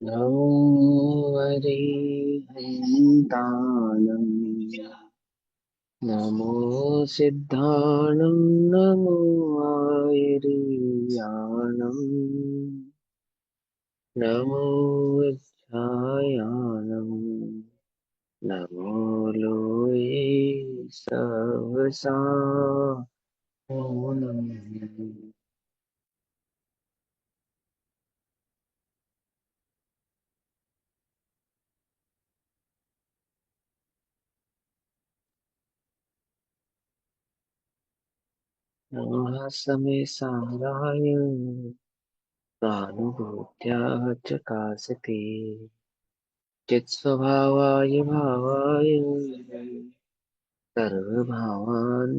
नमो अरिहन्ताणम् नमो सिद्धाणं नमो आयर्याणम् नमो विद्यायाणम् नमो लोये सवसा नमः। नमः समे साराय स्वानुभूत्या चकासते चित्स्वभावाय भावाय सर्वभावान्तरच्चिते।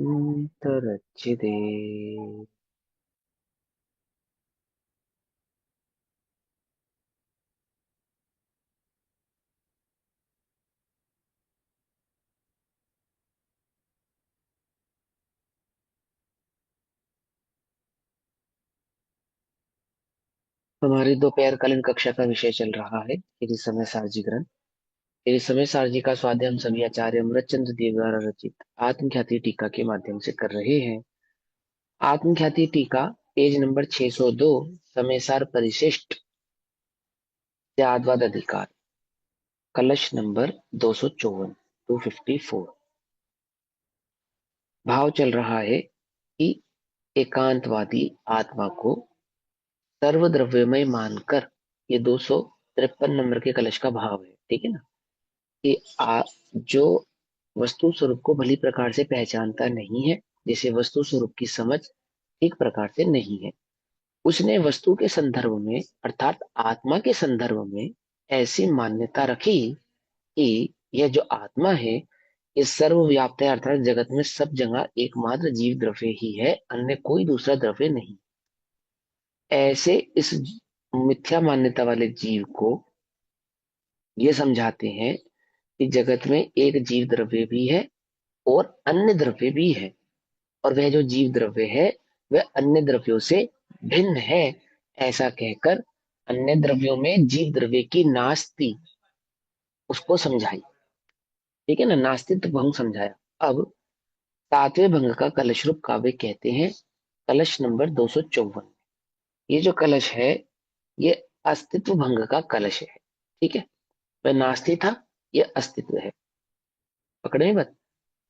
हमारी दोपहरकालीन कक्षा का विषय चल रहा है यदि समय सारजी ग्रंथ। यदि समय सारजी का स्वाध्याय हम सभी आचार्य अमृतचंद्र देव द्वारा रचित आत्मख्याति टीका के माध्यम से कर रहे हैं। आत्मख्याति टीका पेज नंबर 602 समय सार परिशिष्ट त्यागवाद अधिकार कलश नंबर 254 254। भाव चल रहा है कि एकांतवादी आत्मा को सर्वद्रव्यमय मानकर, ये 253 नंबर के कलश का भाव है, ठीक है ना। कि जो वस्तु स्वरूप को भली प्रकार से पहचानता नहीं है, जैसे वस्तु स्वरूप की समझ ठीक प्रकार से नहीं है, उसने वस्तु के संदर्भ में अर्थात आत्मा के संदर्भ में ऐसी मान्यता रखी कि यह जो आत्मा है ये सर्वव्याप्त है, अर्थात जगत में सब जगह एकमात्र जीव द्रव्य ही है, अन्य कोई दूसरा द्रव्य नहीं। ऐसे इस मिथ्या मान्यता वाले जीव को ये समझाते हैं कि जगत में एक जीव द्रव्य भी है और अन्य द्रव्य भी है, और वह जो जीव द्रव्य है वह अन्य द्रव्यों से भिन्न है। ऐसा कहकर अन्य द्रव्यों में जीव द्रव्य की नास्ति उसको समझाई, ठीक है ना, नास्तित्व भंग समझाया। अब सातवें भंग का कलश रूप काव्य कहते हैं कलश नंबर 254। ये जो कलश है ये अस्तित्व भंग का कलश है, ठीक है। वह नास्ति था, ये अस्तित्व है। पकड़े में बात।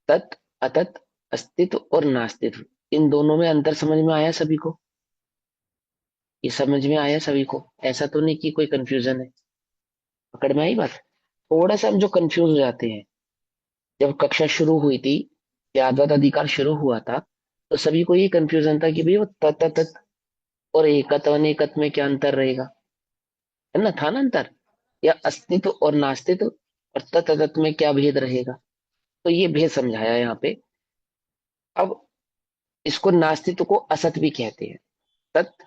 तत् अतत अस्तित्व और नास्तित्व, इन दोनों में अंतर समझ में आया सभी को? ये समझ में आया सभी को? ऐसा तो नहीं कि कोई कंफ्यूजन है? पकड़ में आई बात। थोड़ा सा हम जो कंफ्यूज हो जाते हैं, जब कक्षा शुरू हुई थी, यादवाद अधिकार शुरू हुआ था, तो सभी को ये कंफ्यूजन था कि भाई वो तत् तत् और एकत्व अनेकत्व में क्या अंतर रहेगा, है ना, था ना अंतर, या अस्तित्व और नास्तित्व और तत् में क्या भेद रहेगा। तो ये भेद समझाया यहाँ पे। अब इसको नास्तित्व को असत भी कहते हैं। तत्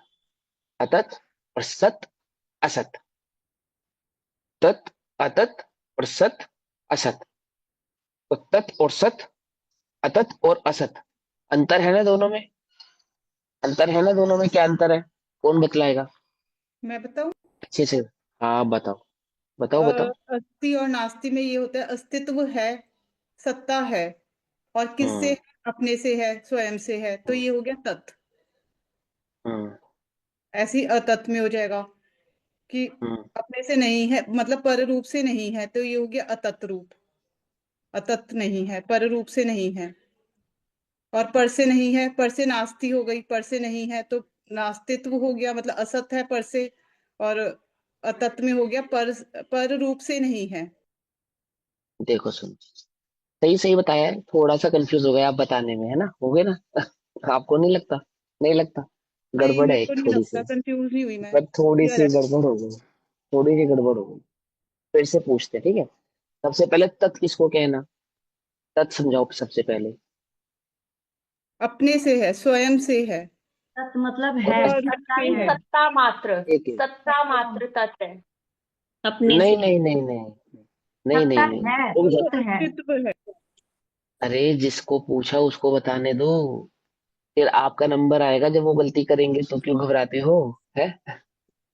अतत और सत असत। तत् अतत और सत असत। तो तत् और सत, अतत और असत, अंतर है ना दोनों में? अंतर है ना दोनों में? क्या अंतर है, कौन बतलाएगा मैं बताऊं? अच्छे से? हाँ बताओ बताओ बताओ। अस्थि और नास्ति में ये होता है, अस्तित्व है, सत्ता है, और किससे हम्म है? अपने से है, स्वयं से है, तो हम्म ये हो गया तत्। हम्म ऐसे ही अतत् में हो जाएगा कि हम्म अपने से नहीं है, मतलब पर रूप से नहीं है, तो ये हो गया अतत् रूप। अतत् नहीं है, पर रूप से नहीं है, और पर से नहीं है, पर से नास्ति हो गई, पर से नहीं है तो नास्तित्व हो गया, मतलब असत है पर से, और अतत् में हो गया पर रूप से नहीं है। देखो सुन, सही सही बताया है, थोड़ा सा कंफ्यूज हो गया आप बताने में, है ना, हो गए ना? आपको नहीं लगता? नहीं लगता? नहीं, गड़बड़ है मेरे को एक नहीं थोड़ी सी, लगता, कंफ्यूज नहीं हुई मैं। बस थोड़ी क्लियर सी है। गड़बड़ हो गई। थोड़ी सी गड़बड़ हो गई। फिर से पूछते हैं, ठीक है। सबसे पहले तत् किसको कहना, तत् समझाओ सबसे पहले। अपने से है, स्वयं से है, तत् मतलब और है, स्वरूप सत्ता से नहीं, है। सत्ता मात्र। एक एक सत्ता मात्र तत् है, अपने नहीं से। नहीं नहीं नहीं नहीं सत्ता नहीं नहीं, है, रुक वो जा। तो चित्त है। अस्तित्व है। अरे जिसको पूछा उसको बताने दो, फिर आपका नंबर आएगा जब वो गलती करेंगे, तो क्यों घबराते हो? है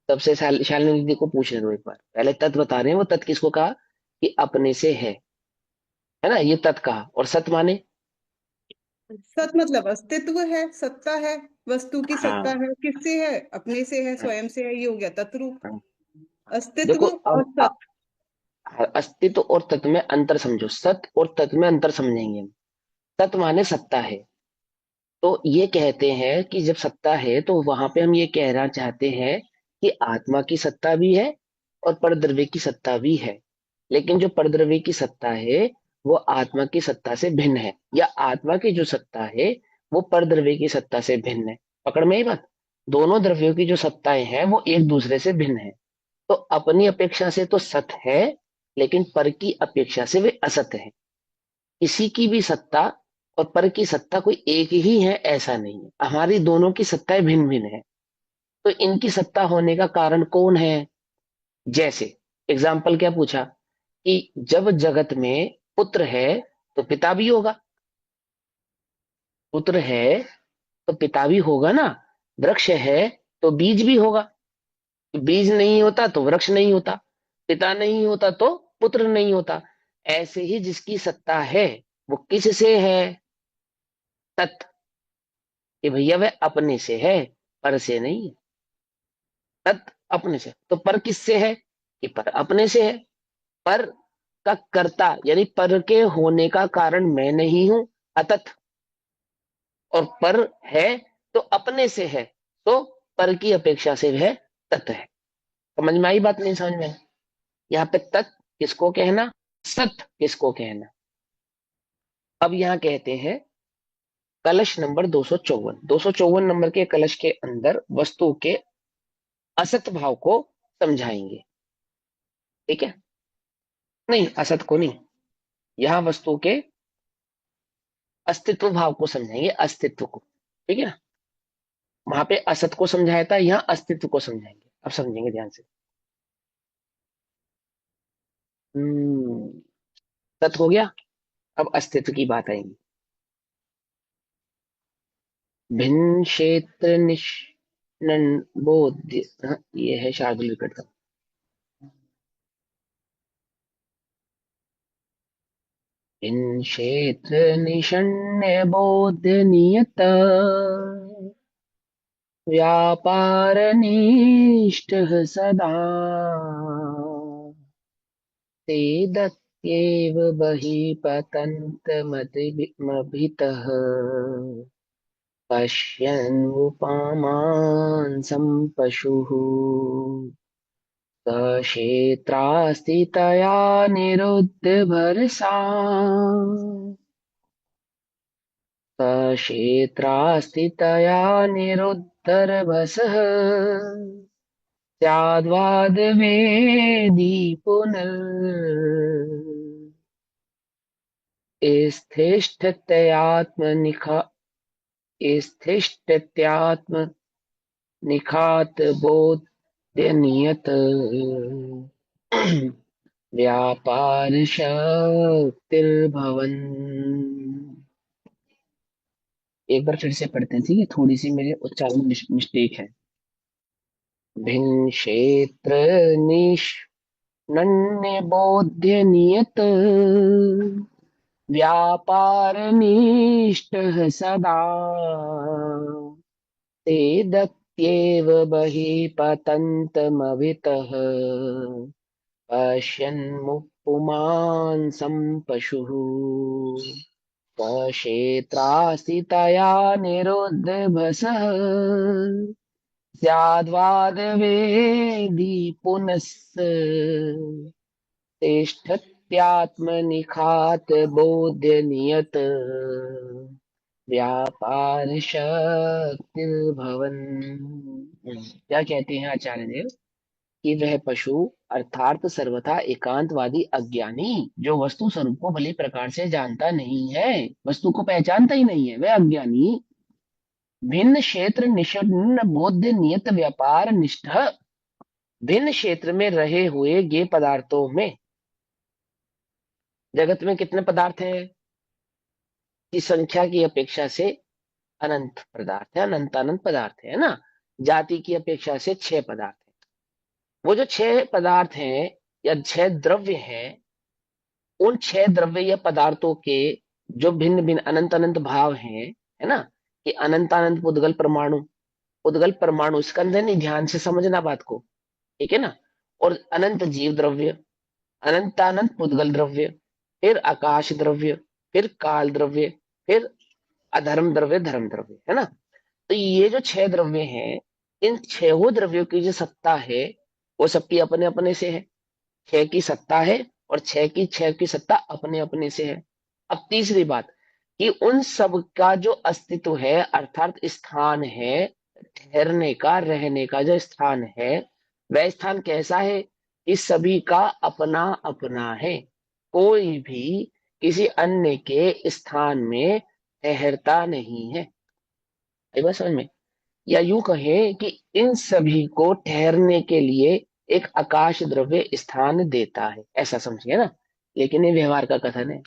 सबसे शालिनी दीदी को पूछने दो एक बार, पहले तत् बता रहे हैं, वो तत् किसको कहा कि अपने से है ना, ये तत् कहा। और सत माने, सत मतलब अस्तित्व है, सत्ता है, वस्तु की सत्ता हाँ है, किससे है, अपने से है, स्वयं से है, ये हो गया तत्रूप। हाँ। अस्तित्व देखो और अब सत। अस्तित्व और तत्व में अंतर समझो, सत और तत्व में अंतर समझेंगे हम। सत माने सत्ता है, तो ये कहते हैं कि जब सत्ता है तो वहां पे हम ये कहना चाहते हैं कि आत्मा की सत्ता भी है और परद्रव्य की सत्ता भी है। लेकिन जो परद्रव्य की सत्ता है वो आत्मा की सत्ता से भिन्न है, या आत्मा की जो सत्ता है वो परद्रव्य की सत्ता से भिन्न है। पकड़ में आई बात? दोनों द्रव्यों की जो सत्ताएं हैं वो एक दूसरे से भिन्न है। तो अपनी अपेक्षा से तो सत है, लेकिन पर की अपेक्षा से वे असत है। किसी की भी सत्ता और पर की सत्ता कोई एक ही है ऐसा नहीं है, हमारी दोनों की सत्ताएं भिन्न भिन्न है। तो इनकी सत्ता होने का कारण कौन है? जैसे एग्जाम्पल क्या पूछा कि जब जगत में पुत्र है तो पिता भी होगा, पुत्र है तो पिता भी होगा ना। वृक्ष है तो बीज भी होगा, बीज नहीं होता तो वृक्ष नहीं होता, पिता नहीं होता तो पुत्र नहीं होता। ऐसे ही जिसकी सत्ता है वो किससे है? तत्, कि भैया वह अपने से है, पर से नहीं है। तत् अपने से, तो पर किससे है? कि पर अपने से है। पर का कर्ता यानी पर के होने का कारण मैं नहीं हूं, अतत। और पर है तो अपने से है, तो पर की अपेक्षा से वह तत् है। समझ में आई बात नहीं समझ में? यहाँ पे तत् किसको कहना, सत किसको कहना। अब यहाँ कहते हैं कलश नंबर 254, 254 नंबर के कलश के अंदर वस्तु के असत भाव को समझाएंगे। ठीक है? नहीं, असत को नहीं, यहाँ वस्तु के अस्तित्व भाव को समझाएंगे, अस्तित्व को। ठीक है ना? वहां पे असत को समझाया था, यहाँ अस्तित्व को समझाएंगे। अब समझेंगे ध्यान से। हम्म सत हो गया, अब अस्तित्व की बात आएगी। भिन्न क्षेत्र बोध, हाँ, ये है शार्दुल विकट का। भिन्न क्षेत्र निषण्य बोध नियत व्यापार निष्ठ सदा ते दत्येव बहि पतन्तमभितः पश्यन् उपमान् सम्पशुः सक्षेत्रास्ति तया निरुद्धभरसा सक्षेत्रास्ति तया निरुद्धरभसः स्याद्वादवेदी पुनर्स्थिष्ठत्यात्मनिखा स्थिष्ठत्यात्मनिखात बोध्यनियत व्यापार शक्तिर्भवन। एक बार फिर से पढ़ते हैं, ठीक है? थोड़ी सी मेरे उच्चारण में मिस्टेक है। भिन्न क्षेत्र निष्णन्य बोध्य नियत व्यापार निष्ठ सदा ते दत्येव बहिः पतन्तमभितः पश्यन्मुपुमान् सम्पशुः सक्षेत्रास्ति तया निरुद्धभसः स्याद्वादवेदी पुनस् तिष्ठत्यात्मनिखात बोध्य नियत व्यापार शक्तिर्भवन। क्या कहते हैं आचार्य देव कि वह पशु अर्थात सर्वथा एकांतवादी अज्ञानी जो वस्तु स्वरूप को भली प्रकार से जानता नहीं है, वस्तु को पहचानता ही नहीं है, वह अज्ञानी भिन्न क्षेत्र निषण्ण बोध्य नियत व्यापार निष्ठ, भिन्न क्षेत्र में रहे हुए ये पदार्थों में, जगत में कितने पदार्थ हैं की संख्या की अपेक्षा से अनंत पदार्थ है, अनंत अनंत पदार्थ है ना। जाति की अपेक्षा से 6 पदार्थ है। वो जो 6 पदार्थ हैं या 6 द्रव्य हैं, उन 6 द्रव्य या पदार्थों के जो भिन्न भिन्न अनंत अनंत भाव हैं, है ना, कि अनंत अनंत पुद्गल परमाणु, पुद्गल परमाणु स्कंध नहीं, ध्यान से समझना बात को, ठीक है ना। और अनंत जीव द्रव्य, अनंतानंत पुद्गल द्रव्य, फिर आकाश द्रव्य, फिर काल द्रव्य, फिर अधर्म द्रव्य, धर्म द्रव्य, है ना। तो ये जो 6 द्रव्य हैं, इन 6 द्रव्यों की जो सत्ता है, वो सबकी अपने अपने से है। 6 की सत्ता है और 6 की सत्ता अपने अपने से है। अब तीसरी बात, कि उन सब का जो अस्तित्व है, अर्थात स्थान है, ठहरने का, रहने का जो स्थान है, वह स्थान कैसा है कि सभी का अपना अपना है। कोई भी किसी अन्य के स्थान में ठहरता नहीं है। आई बात समझ में? या यूं कहें कि इन सभी को ठहरने के लिए एक आकाश द्रव्य स्थान देता है, ऐसा समझिए ना। लेकिन ये व्यवहार का कथन है,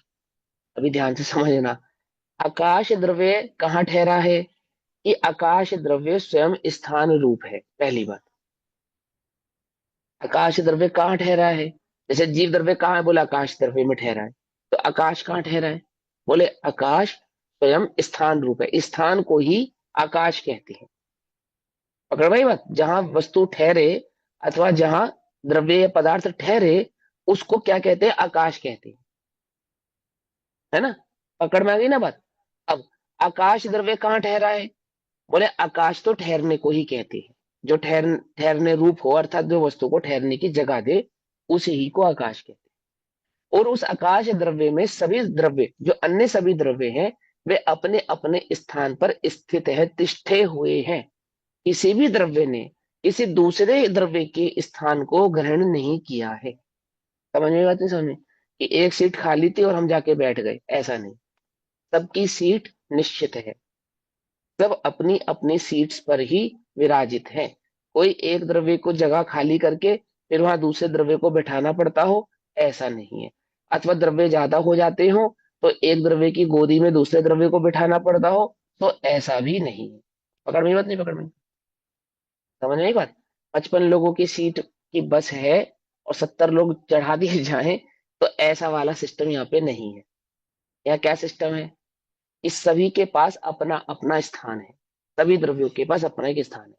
अभी ध्यान से समझना। आकाश द्रव्य कहाँ ठहरा है? कि आकाश द्रव्य स्वयं स्थान रूप है, पहली बात। आकाश द्रव्य कहाँ ठहरा है? जैसे जीव द्रव्य कहाँ है, बोले आकाश द्रव्य में ठहरा है। तो आकाश कहाँ ठहरा है? बोले आकाश स्वयं स्थान रूप है, स्थान को ही आकाश कहते हैं। पकड़ भाई बात, जहां वस्तु ठहरे अथवा जहां द्रव्य या पदार्थ ठहरे, उसको क्या कहते हैं? आकाश कहते हैं, है ना। पकड़ में आ गई ना बात। अब आकाश द्रव्य कहाँ ठहरा है? बोले आकाश तो ठहरने को ही कहते हैं, जो ठहरने रूप हो, अर्थात जो वस्तु को ठहरने की जगह दे, उसे ही को आकाश कहते हैं। और उस आकाश द्रव्य में सभी द्रव्य, जो अन्य सभी द्रव्य हैं, वे अपने अपने स्थान पर स्थित है, तिष्ठे हुए हैं। किसी भी द्रव्य ने किसी दूसरे द्रव्य के स्थान को ग्रहण नहीं किया है। समझ में बात नहीं? समझ में? कि एक सीट खाली थी और हम जाके बैठ गए, ऐसा नहीं। सबकी सीट निश्चित है, सब अपनी अपनी सीट्स पर ही विराजित है। कोई एक द्रव्य को जगह खाली करके फिर वहां दूसरे द्रव्य को बैठाना पड़ता हो, ऐसा नहीं है। अथवा द्रव्य ज्यादा हो जाते हो तो एक द्रव्य की गोदी में दूसरे द्रव्य को बैठाना पड़ता हो, तो ऐसा भी नहीं है। पकड़ में बात नहीं? पकड़ में समझ में आई बात? 55 लोगों की सीट की बस है और 70 लोग चढ़ा दिए जाएं, तो ऐसा वाला सिस्टम यहाँ पे नहीं है। यहाँ क्या सिस्टम है? इस सभी के पास अपना अपना स्थान है, सभी द्रव्यों के पास अपना एक स्थान है।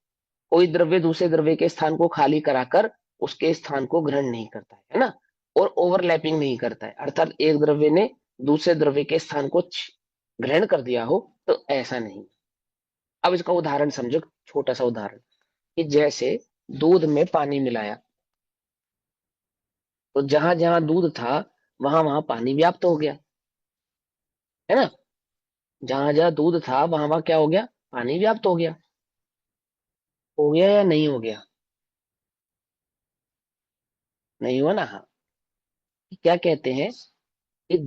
कोई द्रव्य दूसरे द्रव्य के स्थान को खाली कराकर उसके स्थान को ग्रहण नहीं करता है ना। और ओवरलैपिंग नहीं करता है, अर्थात एक द्रव्य ने दूसरे द्रव्य के स्थान को ग्रहण कर दिया हो, तो ऐसा नहीं। अब इसका उदाहरण समझो, छोटा सा उदाहरण, कि जैसे दूध में पानी मिलाया, तो जहां जहां दूध था वहां वहां पानी व्याप्त हो गया, है ना। जहां जहां दूध था वहां वहां क्या हो गया? पानी व्याप्त हो गया। हो गया या नहीं हो गया? नहीं हुआ ना। हाँ, क्या कहते हैं कि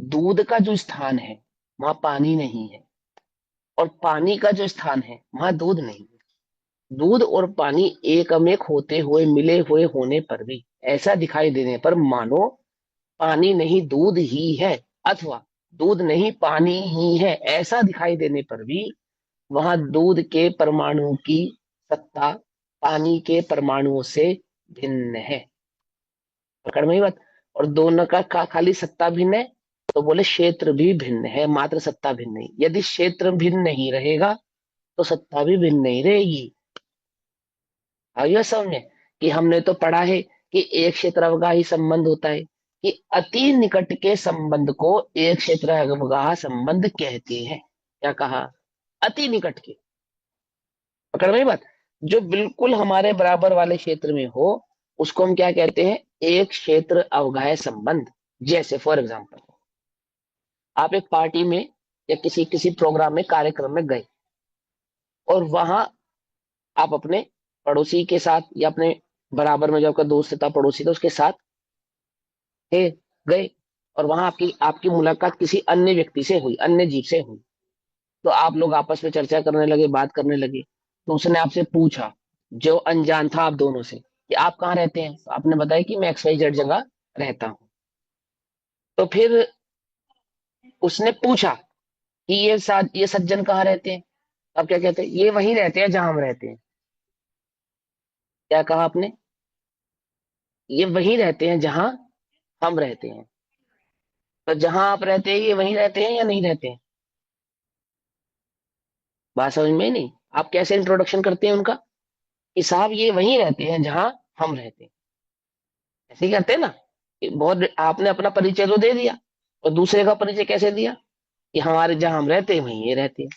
दूध का जो स्थान है वहां पानी नहीं है, और पानी का जो स्थान है वहां दूध नहीं है। दूध और पानी एक में एक होते हुए, मिले हुए होने पर भी, ऐसा दिखाई देने पर मानो पानी नहीं दूध ही है, अथवा दूध नहीं पानी ही है, ऐसा दिखाई देने पर भी वहां दूध के परमाणु की सत्ता पानी के परमाणुओं से भिन्न है। पकड़ में ही बात। और दोनों का खाली सत्ता भिन्न है, तो बोले क्षेत्र भी भिन्न है, मात्र सत्ता भिन्न नहीं। यदि क्षेत्र भिन्न नहीं रहेगा तो सत्ता भी भिन्न नहीं रहेगी। आइए समझ में, कि हमने तो पढ़ा है कि एक क्षेत्र अवगाही संबंध होता है, कि अति निकट के संबंध को एक क्षेत्र अवगाह संबंध कहते हैं। क्या कहा? अति निकट के। पकड़ में ही बात। जो बिल्कुल हमारे बराबर वाले क्षेत्र में हो, उसको हम क्या कहते हैं? एक क्षेत्र अवगाह संबंध। जैसे फॉर एग्जाम्पल, आप एक पार्टी में या किसी किसी प्रोग्राम में, कार्यक्रम में गए, और वहां आप अपने पड़ोसी के साथ या अपने बराबर में जो आपका दोस्त था, पड़ोसी था, उसके साथ थे, गए, और वहां आपकी आपकी मुलाकात किसी अन्य व्यक्ति से हुई, अन्य जीव से हुई। तो आप लोग आपस में चर्चा करने लगे, बात करने लगे। तो उसने आपसे पूछा, जो अनजान था आप दोनों से, कि आप कहाँ रहते हैं? तो आपने बताया कि मैं XYZ जगह रहता हूँ। तो फिर उसने पूछा कि ये सज्जन कहाँ रहते हैं? आप क्या कहते हैं? ये वहीं रहते हैं जहां हम रहते हैं। क्या कहा आपने? ये वहीं रहते हैं जहां हम रहते हैं। तो जहां आप रहते हैं ये वहीं रहते हैं या नहीं रहते हैं? बात समझ में नहीं? आप कैसे इंट्रोडक्शन करते हैं उनका कि साहब ये वहीं रहते हैं जहां हम रहते हैं? ऐसे ही करते हैं ना कि बहुत आपने अपना परिचय तो दे दिया, और दूसरे का परिचय कैसे दिया कि हमारे जहां हम रहते हैं वहीं ये रहते हैं,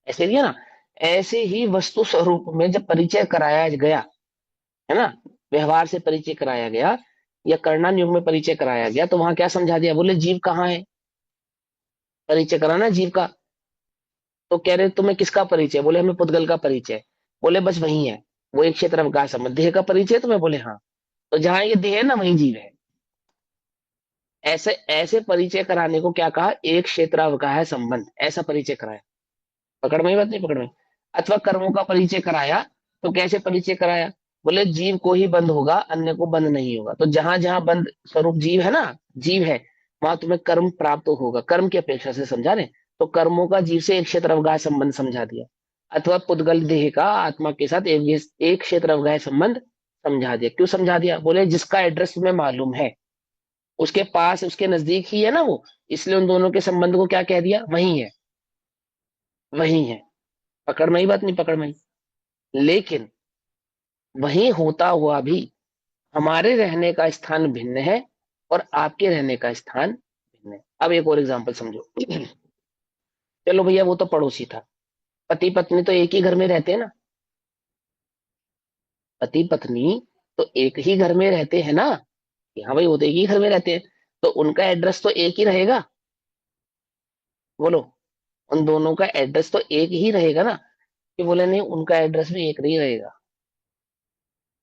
ऐसे दिया ना। ऐसे ही वस्तु स्वरूप में जब परिचय कराया गया, है ना, व्यवहार से परिचय कराया गया या कर्णन युग में परिचय कराया गया, तो वहां क्या समझा दिया? बोले जीव कहाँ है, परिचय कराना जीव का। तो कह रहे तुम्हें किसका परिचय? बोले हमें पुद्गल का परिचय। बोले बस वही है, वो एक क्षेत्र अवकाश संबंध। देह का परिचय तुम्हें? बोले हाँ। तो जहां ये देह है ना वहीं जीव है। ऐसे ऐसे परिचय कराने को क्या कहा? एक क्षेत्र अवकाश संबंध, ऐसा परिचय कराया। पकड़ में ही बात नहीं? पकड़ में। अथवा कर्मों का परिचय कराया, तो कैसे परिचय कराया? बोले जीव को ही बंध होगा, अन्य को बंध नहीं होगा। तो जहां जहां बंध स्वरूप जीव है ना, जीव है, वहां तुम्हें कर्म प्राप्त होगा, कर्म की अपेक्षा से, समझा रहे? तो कर्मों का जीव से एक क्षेत्र अवगाह संबंध समझा दिया। अथवा पुद्गल देह का आत्मा के साथ एक क्षेत्र अवगाह संबंध समझा दिया। क्यों समझा दिया? बोले जिसका एड्रेस तुम्हें मालूम है, उसके पास, उसके नजदीक ही है ना वो, इसलिए उन दोनों के संबंध को क्या कह दिया? वही है, वही है। पकड़ में ही बात नहीं? पकड़ में ही। लेकिन वहीं होता हुआ भी हमारे रहने का स्थान भिन्न है और आपके रहने का स्थान भिन्न है। अब एक और एग्जांपल समझो। चलो भैया वो तो पड़ोसी था, पति पत्नी तो एक ही घर में रहते हैं ना, पति पत्नी तो एक ही घर में रहते हैं ना, कि हाँ भाई वो तो एक ही घर में रहते हैं, तो उनका एड्रेस तो एक ही रहेगा। बोलो, उन दोनों का एड्रेस तो एक ही रहेगा ना? कि बोले नहीं, उनका एड्रेस भी एक नहीं रहेगा।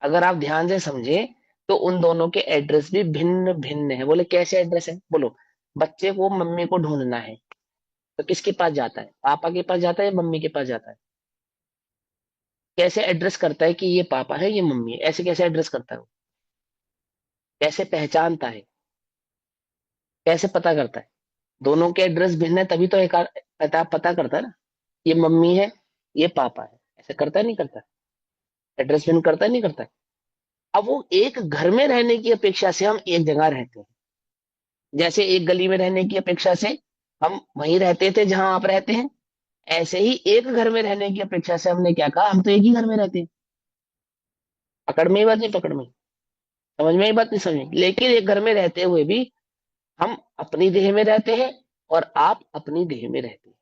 अगर आप ध्यान से समझे तो उन दोनों के एड्रेस भी भिन्न भिन्न है। बोले कैसे एड्रेस है? बोलो, बच्चे को मम्मी को ढूंढना है तो किसके पास जाता है? पापा के पास जाता है या मम्मी के पास जाता है? कैसे एड्रेस करता है कि ये पापा है ये मम्मी है? ऐसे कैसे एड्रेस करता है वो? कैसे पहचानता है? कैसे पता करता है? दोनों के एड्रेस भिन्न है तभी तो एक पता पता करता है ना, ये मम्मी है ये पापा है। ऐसे करता है नहीं करता? एड्रेस भिन्न करता है नहीं करता है? अब वो एक घर में रहने की अपेक्षा से हम एक जगह रहते हैं, जैसे एक गली में रहने की अपेक्षा से हम वहीं रहते थे जहां आप रहते हैं, ऐसे ही एक घर में रहने की अपेक्षा से हमने क्या कहा? हम तो एक ही घर में रहते हैं। पकड़ में ही बात नहीं? पकड़ में? समझ में ही बात नहीं? समझ में? लेकिन एक घर में रहते हुए भी हम अपनी देह में रहते हैं और आप अपनी देह में रहते हैं।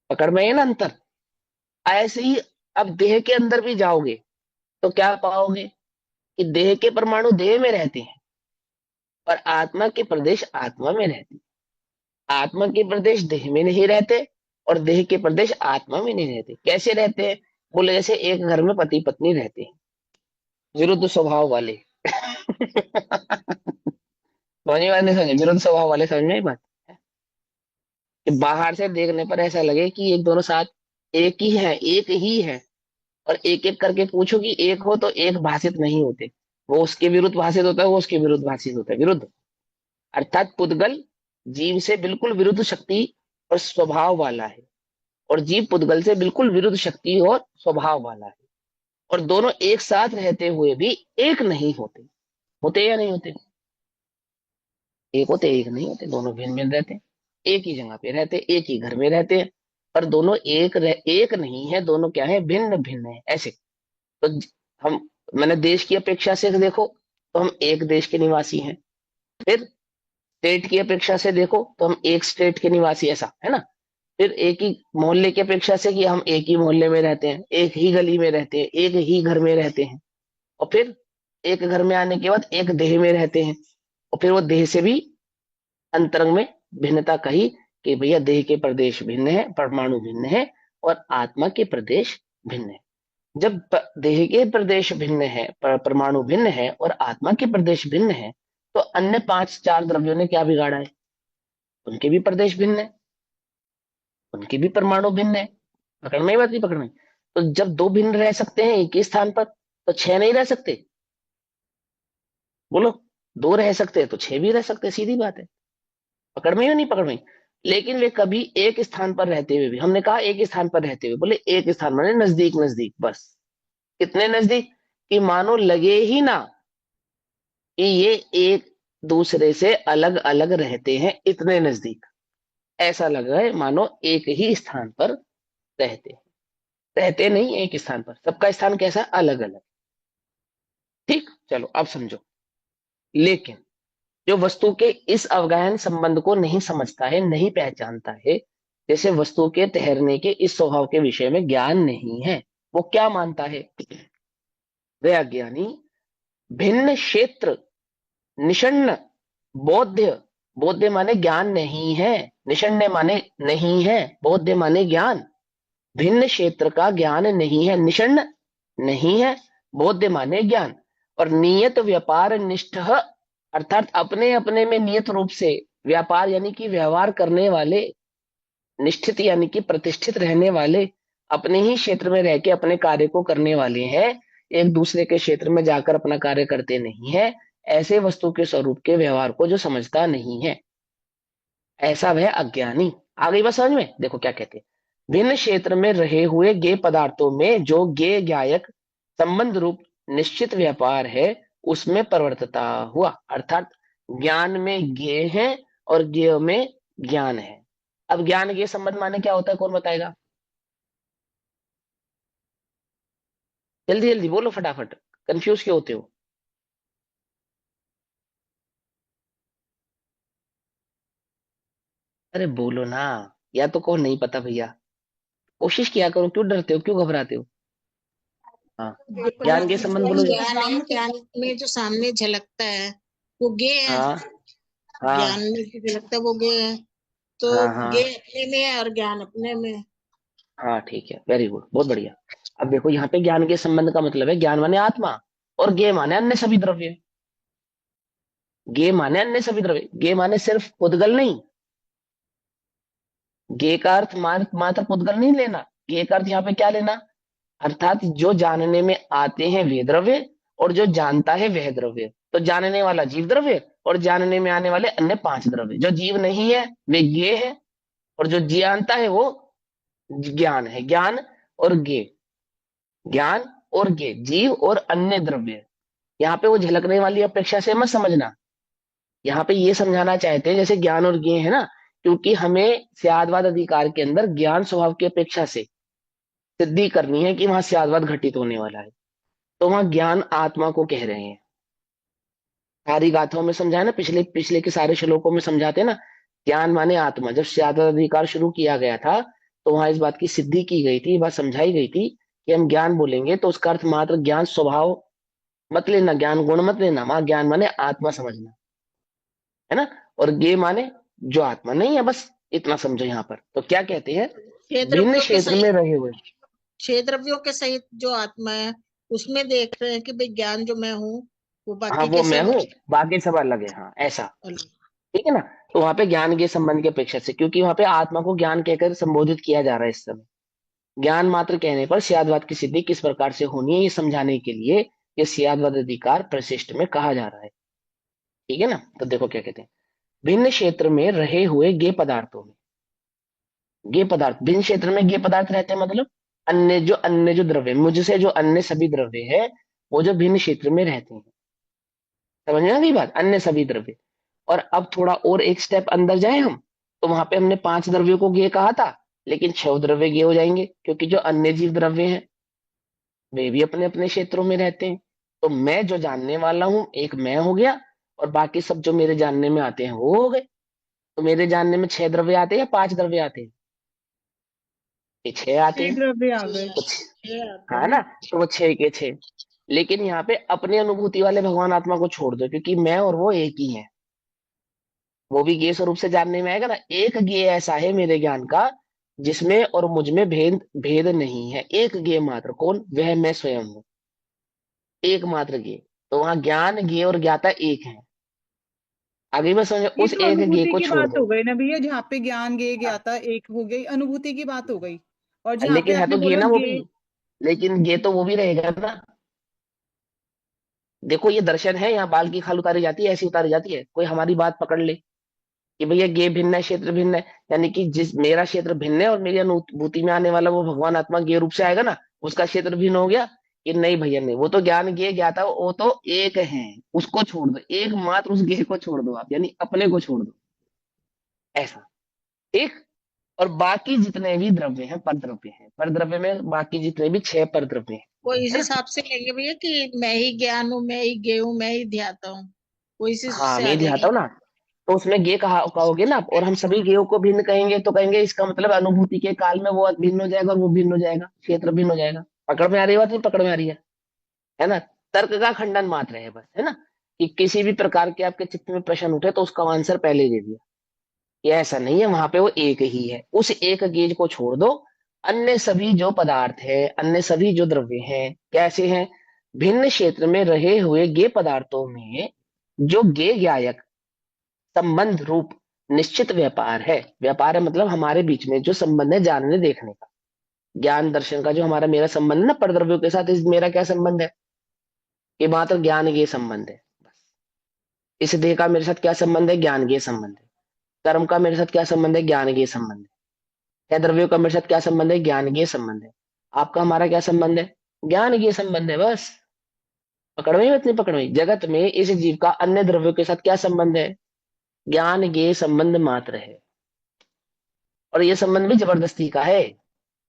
पकड़ में है ना अंतर? ऐसे ही अब देह के अंदर भी जाओगे तो क्या पाओगे? कि देह के परमाणु देह में रहते हैं और आत्मा के प्रदेश आत्मा में रहते हैं। आत्मा के प्रदेश देह में नहीं रहते और देह के प्रदेश आत्मा में नहीं रहते। कैसे रहते हैं? बोले जैसे एक घर में पति पत्नी रहते हैं, विरुद्ध स्वभाव वाले। समझ में नहीं? समझे? विरुद्ध स्वभाव वाले, समझ में आई बात? कि बाहर से देखने पर ऐसा लगे कि एक दोनों साथ एक ही है, एक ही है, और एक एक करके पूछो कि एक हो तो एक भाषित नहीं होते। वो उसके विरुद्ध भाषित होता है, वो उसके विरुद्ध भाषित होता है, विरुद्ध। अर्थात पुद्गल जीव से बिल्कुल विरुद्ध शक्ति और स्वभाव वाला है, और जीव पुद्गल से बिल्कुल विरुद्ध शक्ति और स्वभाव वाला है। और दोनों एक साथ रहते हुए भी एक नहीं होते। होते या नहीं होते? एक होते एक नहीं होते, दोनों भिन्न भिन्न रहते हैं। एक ही जगह पे रहते, एक ही घर में रहते हैं, पर दोनों एक नहीं है, दोनों क्या है? भिन्न भिन्न है। ऐसे तो हम, मैंने देश की अपेक्षा से देखो तो हम एक देश के निवासी हैं, फिर स्टेट की अपेक्षा से देखो तो हम एक स्टेट के निवासी, ऐसा है ना। फिर एक ही मोहल्ले की अपेक्षा से कि हम एक ही मोहल्ले में रहते हैं, एक ही गली में रहते हैं, एक ही घर में रहते हैं। और फिर एक घर में आने के बाद एक देह में रहते हैं, और फिर वो देह से भी अंतरंग में भिन्नता कही कि भैया देह के प्रदेश भिन्न है, परमाणु भिन्न है, और आत्मा के प्रदेश भिन्न है। जब देह के प्रदेश भिन्न है, परमाणु भिन्न है और आत्मा के प्रदेश भिन्न है, तो अन्य पांच चार द्रव्यों ने क्या बिगाड़ा है? उनके भी प्रदेश भिन्न है, उनके भी परमाणु भिन्न है। पकड़ में ही बात नहीं? पकड़ में? तो जब दो भिन्न रह सकते हैं एक ही स्थान पर, तो छह नहीं रह सकते? बोलो, दो रह सकते हैं तो छह भी रह सकते हैं, सीधी बात है। पकड़ में ही नहीं? पकड़ में? लेकिन वे कभी एक स्थान पर रहते हुए भी, हमने कहा एक स्थान पर रहते हुए, बोले एक स्थान माने नजदीक नजदीक, बस। कितने नजदीक? कि मानो लगे ही ना कि ये एक दूसरे से अलग अलग रहते हैं, इतने नजदीक। ऐसा लग रहा है मानो एक ही स्थान पर रहते हैं। रहते नहीं एक स्थान पर, सबका स्थान कैसा, अलग अलग। ठीक, चलो अब समझो। लेकिन जो वस्तु के इस अवगाहन संबंध को नहीं समझता है, नहीं पहचानता है, जैसे वस्तु के ठहरने के इस स्वभाव के विषय में ज्ञान नहीं है, वो क्या मानता है? वह अज्ञानी भिन्न क्षेत्र, निषण्ण, बोध्य, बोध्य माने ज्ञान नहीं है, निषण्य माने नहीं है, बोध्य माने ज्ञान। भिन्न क्षेत्र का ज्ञान नहीं है, निषण्ण नहीं है, बोध्य माने ज्ञान। और नियत व्यापार निष्ठ, अर्थात अपने अपने में नियत रूप से व्यापार यानी कि व्यवहार करने वाले, निष्ठित यानी कि प्रतिष्ठित रहने वाले, अपने ही क्षेत्र में रह के अपने कार्य को करने वाले हैं, एक दूसरे के क्षेत्र में जाकर अपना कार्य करते नहीं है। ऐसे वस्तु के स्वरूप के व्यवहार को जो समझता नहीं है, ऐसा वह अज्ञानी। आ गई बात समझ में? देखो क्या कहते हैं। भिन्न क्षेत्र में रहे हुए ज्ञेय पदार्थों में जो ज्ञेय ज्ञायक संबंध रूप निश्चित व्यापार है, उसमें प्रवर्तता हुआ, अर्थात ज्ञान में ज्ञेय है और ज्ञेय में ज्ञान है। अब ज्ञान ज्ञेय संबंध माने क्या होता है, कौन बताएगा? जल्दी जल्दी बोलो फटाफट, कंफ्यूज क्यों होते हो? अरे बोलो ना, या तो कहो नहीं पता भैया। कोशिश किया करो, क्यों डरते हो, क्यों घबराते हो? हाँ, ज्ञान के संबंध बोलो जरा। ज्ञान है, ज्ञान में जो सामने झलकता है वो ज्ञेय है। हाँ ज्ञान हाँ में जो झलकता है वो ज्ञेय है। तो हाँ हाँ ज्ञेय अपने में है और ज्ञान अपने में है। हाँ, ठीक है, वेरी गुड, बहुत बढ़िया। अब देखो यहाँ पे ज्ञान के संबंध का मतलब है ज्ञान माने आत्मा, और ज्ञेय माने अन्य सभी द्रव्य। ज्ञेय माने अन्य सभी द्रव्य, ज्ञेय माने सिर्फ पुद्गल नहीं। ज्ञेय का अर्थ मात्र पुद्गल नहीं लेना। ज्ञेय का अर्थ यहाँ पे क्या लेना, अर्थात जो जानने में आते हैं वे द्रव्य, और जो जानता है वह द्रव्य। तो जानने वाला जीव द्रव्य, और जानने में आने वाले अन्य पांच द्रव्य। जो जीव नहीं है वे ज्ञेय है, और जो जानता है वो ज्ञान है। ज्ञान और ज्ञेय, ज्ञान और ज्ञेय, जीव और अन्य द्रव्य। यहाँ पे वो झलकने वाली अपेक्षा से मत समझना। यहाँ पे ये समझाना चाहते हैं जैसे ज्ञान और ज्ञेय है ना, क्योंकि हमें स्यादवाद अधिकार के अंदर ज्ञान स्वभाव की अपेक्षा से सिद्धि करनी है कि वहां स्यादवाद घटित होने वाला है। तो वहां ज्ञान आत्मा को कह रहे हैं। सारी गाथाओं में समझाया ना, पिछले पिछले के सारे श्लोकों में समझाते हैं ना, ज्ञान माने आत्मा। जब स्यादवाद अधिकार शुरू किया गया था तो वहां इस बात की सिद्धि की गई थी, बात समझाई गई थी कि हम ज्ञान बोलेंगे तो उसका अर्थ मात्र ज्ञान स्वभाव मत लेना, ज्ञान गुण मत लेना, वहां ज्ञान माने आत्मा समझना है ना। और ज्ञेय माने जो आत्मा नहीं है, बस इतना समझो। यहाँ पर तो क्या कहते हैं, छह भिन्न द्रव्यों के क्षेत्र में सहित, रहे हुए। छह द्रव्यों के सहित जो आत्मा है उसमें देख रहे हैं कि भाई ज्ञान जो मैं हूँ वो हाँ बाकी वो के मैं सब हूँ, बाकी सब अलग है, हाँ ऐसा। अलग। ठीक है ना। तो वहां पे ज्ञान के संबंध की अपेक्षा से, क्योंकि वहां पे आत्मा को ज्ञान कहकर संबोधित किया जा रहा है इस समय। ज्ञान मात्र कहने पर स्यादवाद की सिद्धि किस प्रकार से होनी है, ये समझाने के लिए ये स्यादवाद अधिकार परिशिष्ट में कहा जा रहा है। ठीक है ना। तो देखो क्या कहते हैं, भिन्न क्षेत्र में रहे हुए गे पदार्थों में, गे पदार्थ भिन्न क्षेत्र में गे पदार्थ रहते हैं, मतलब अन्य जो द्रव्य, मुझसे जो अन्य सभी द्रव्य है, वो जो भिन्न क्षेत्र में रहते हैं। समझ में आ गई बात, अन्य सभी द्रव्य। और अब थोड़ा और एक स्टेप अंदर जाए हम, तो वहां पे हमने पांच द्रव्यों को ज्ञेय कहा था, लेकिन छह द्रव्य ज्ञेय हो जाएंगे, क्योंकि जो अन्य जीव द्रव्य हैं वे भी अपने अपने क्षेत्रों में रहते हैं। तो मैं जो जानने वाला हूं, एक मैं हो गया, और बाकी सब जो मेरे जानने में आते हैं वो हो गए। तो मेरे जानने में छह द्रव्य आते हैं या पांच द्रव्य आते हैं? ये छह आते छह हैं। द्रव्य आ गए। तो छह आते हाँ हैं। ना, तो वो छह के छह। लेकिन यहाँ पे अपने अनुभूति वाले भगवान आत्मा को छोड़ दो, क्योंकि मैं और वो एक ही है। वो भी ज्ञेय स्वरूप से जानने में आएगा ना। एक ज्ञेय ऐसा है मेरे ज्ञान का जिसमें और मुझ में भेद भेद नहीं है, एक ज्ञेय मात्र, कौन? वह मैं स्वयं हूँ, एकमात्र ज्ञेय। तो वहां ज्ञान ज्ञेय और ज्ञाता एक है। अभी मैं समझ, ये उस तो एक ज्ञेय अनुभूति को की छोड़ बात हो दो। गई ना भैया, जहाँ पे ज्ञान गे हाँ, ज्ञाता एक हो गई, अनुभूति की बात हो गई। और जहाँ पे लेकिन है आपने तो ज्ञेय बोला ना वो भी, गे, लेकिन ज्ञेय तो वो भी रहेगा ना। देखो ये दर्शन है, यहाँ बाल की खाल उतारी जाती है, ऐसी उतारी जाती है। कोई हमारी बात पकड़ ले कि भैया ज्ञेय भिन्न है, क्षेत्र भिन्न है, यानी कि जिस मेरा क्षेत्र भिन्न है और मेरी अनुभूति में आने वाला वो भगवान आत्मा ज्ञेय रूप से आएगा ना, उसका क्षेत्र भिन्न हो गया। कि नहीं भैया नहीं, वो तो ज्ञान ज्ञेय ज्ञाता वो तो एक है, उसको छोड़ दो, एकमात्र उस ज्ञेय को छोड़ दो आप, यानी अपने को छोड़ दो, ऐसा। ठीक। और बाकी जितने भी द्रव्य हैं पर द्रव्य हैं, पर द्रव्य में बाकी जितने भी 6 पर द्रव्य हैं, वो इस है ना। हिसाब से लेंगे भैया कि मैं ही ज्ञान हूँ, मैं ही ज्ञ हूँ, मैं ही ध्याता हूँ, वो इसी हाँ से आ मैं जाएंगे। दिखाता हूँ ना। तो उसमें गे कहोगे ना, और हम सभी गेयों को भिन्न कहेंगे तो कहेंगे इसका मतलब अनुभूति के काल में वो भिन्न हो जाएगा और वो भिन्न हो जाएगा, क्षेत्र भिन्न हो जाएगा। पकड़ में आ रही है बात, नहीं पकड़ में आ रही है ना। तर्क का खंडन मात्र है बस, है ना, कि किसी भी प्रकार के आपके चित्त में प्रश्न उठे तो उसका आंसर पहले दे दिया। ये ऐसा नहीं है, वहां पे वो एक ही है, उस एक गेज को छोड़ दो। अन्य सभी जो पदार्थ है, अन्य सभी जो द्रव्य हैं कैसे हैं, भिन्न क्षेत्र में रहे हुए गे पदार्थों में जो गे ज्ञायक संबंध रूप निश्चित व्यापार है। व्यापार है मतलब हमारे बीच में जो संबंध है जानने देखने का, ज्ञान दर्शन का, जो हमारा मेरा संबंध है ना परद्रव्यों के साथ, इस मेरा क्या संबंध है, ये मात्र ज्ञान ये संबंध है बस। इस देह का मेरे साथ क्या संबंध है, ज्ञान ये संबंध है। कर्म का मेरे साथ क्या संबंध है, ज्ञान ये संबंध है। या द्रव्यों का मेरे साथ क्या संबंध है, ज्ञान ये संबंध है। आपका हमारा क्या संबंध है, ज्ञान ये संबंध है बस। पकड़ में इतनी पकड़ में, जगत में इस जीव का अन्य द्रव्यों के साथ क्या संबंध है, ज्ञान ये संबंध मात्र है। और ये संबंध भी जबरदस्ती का है,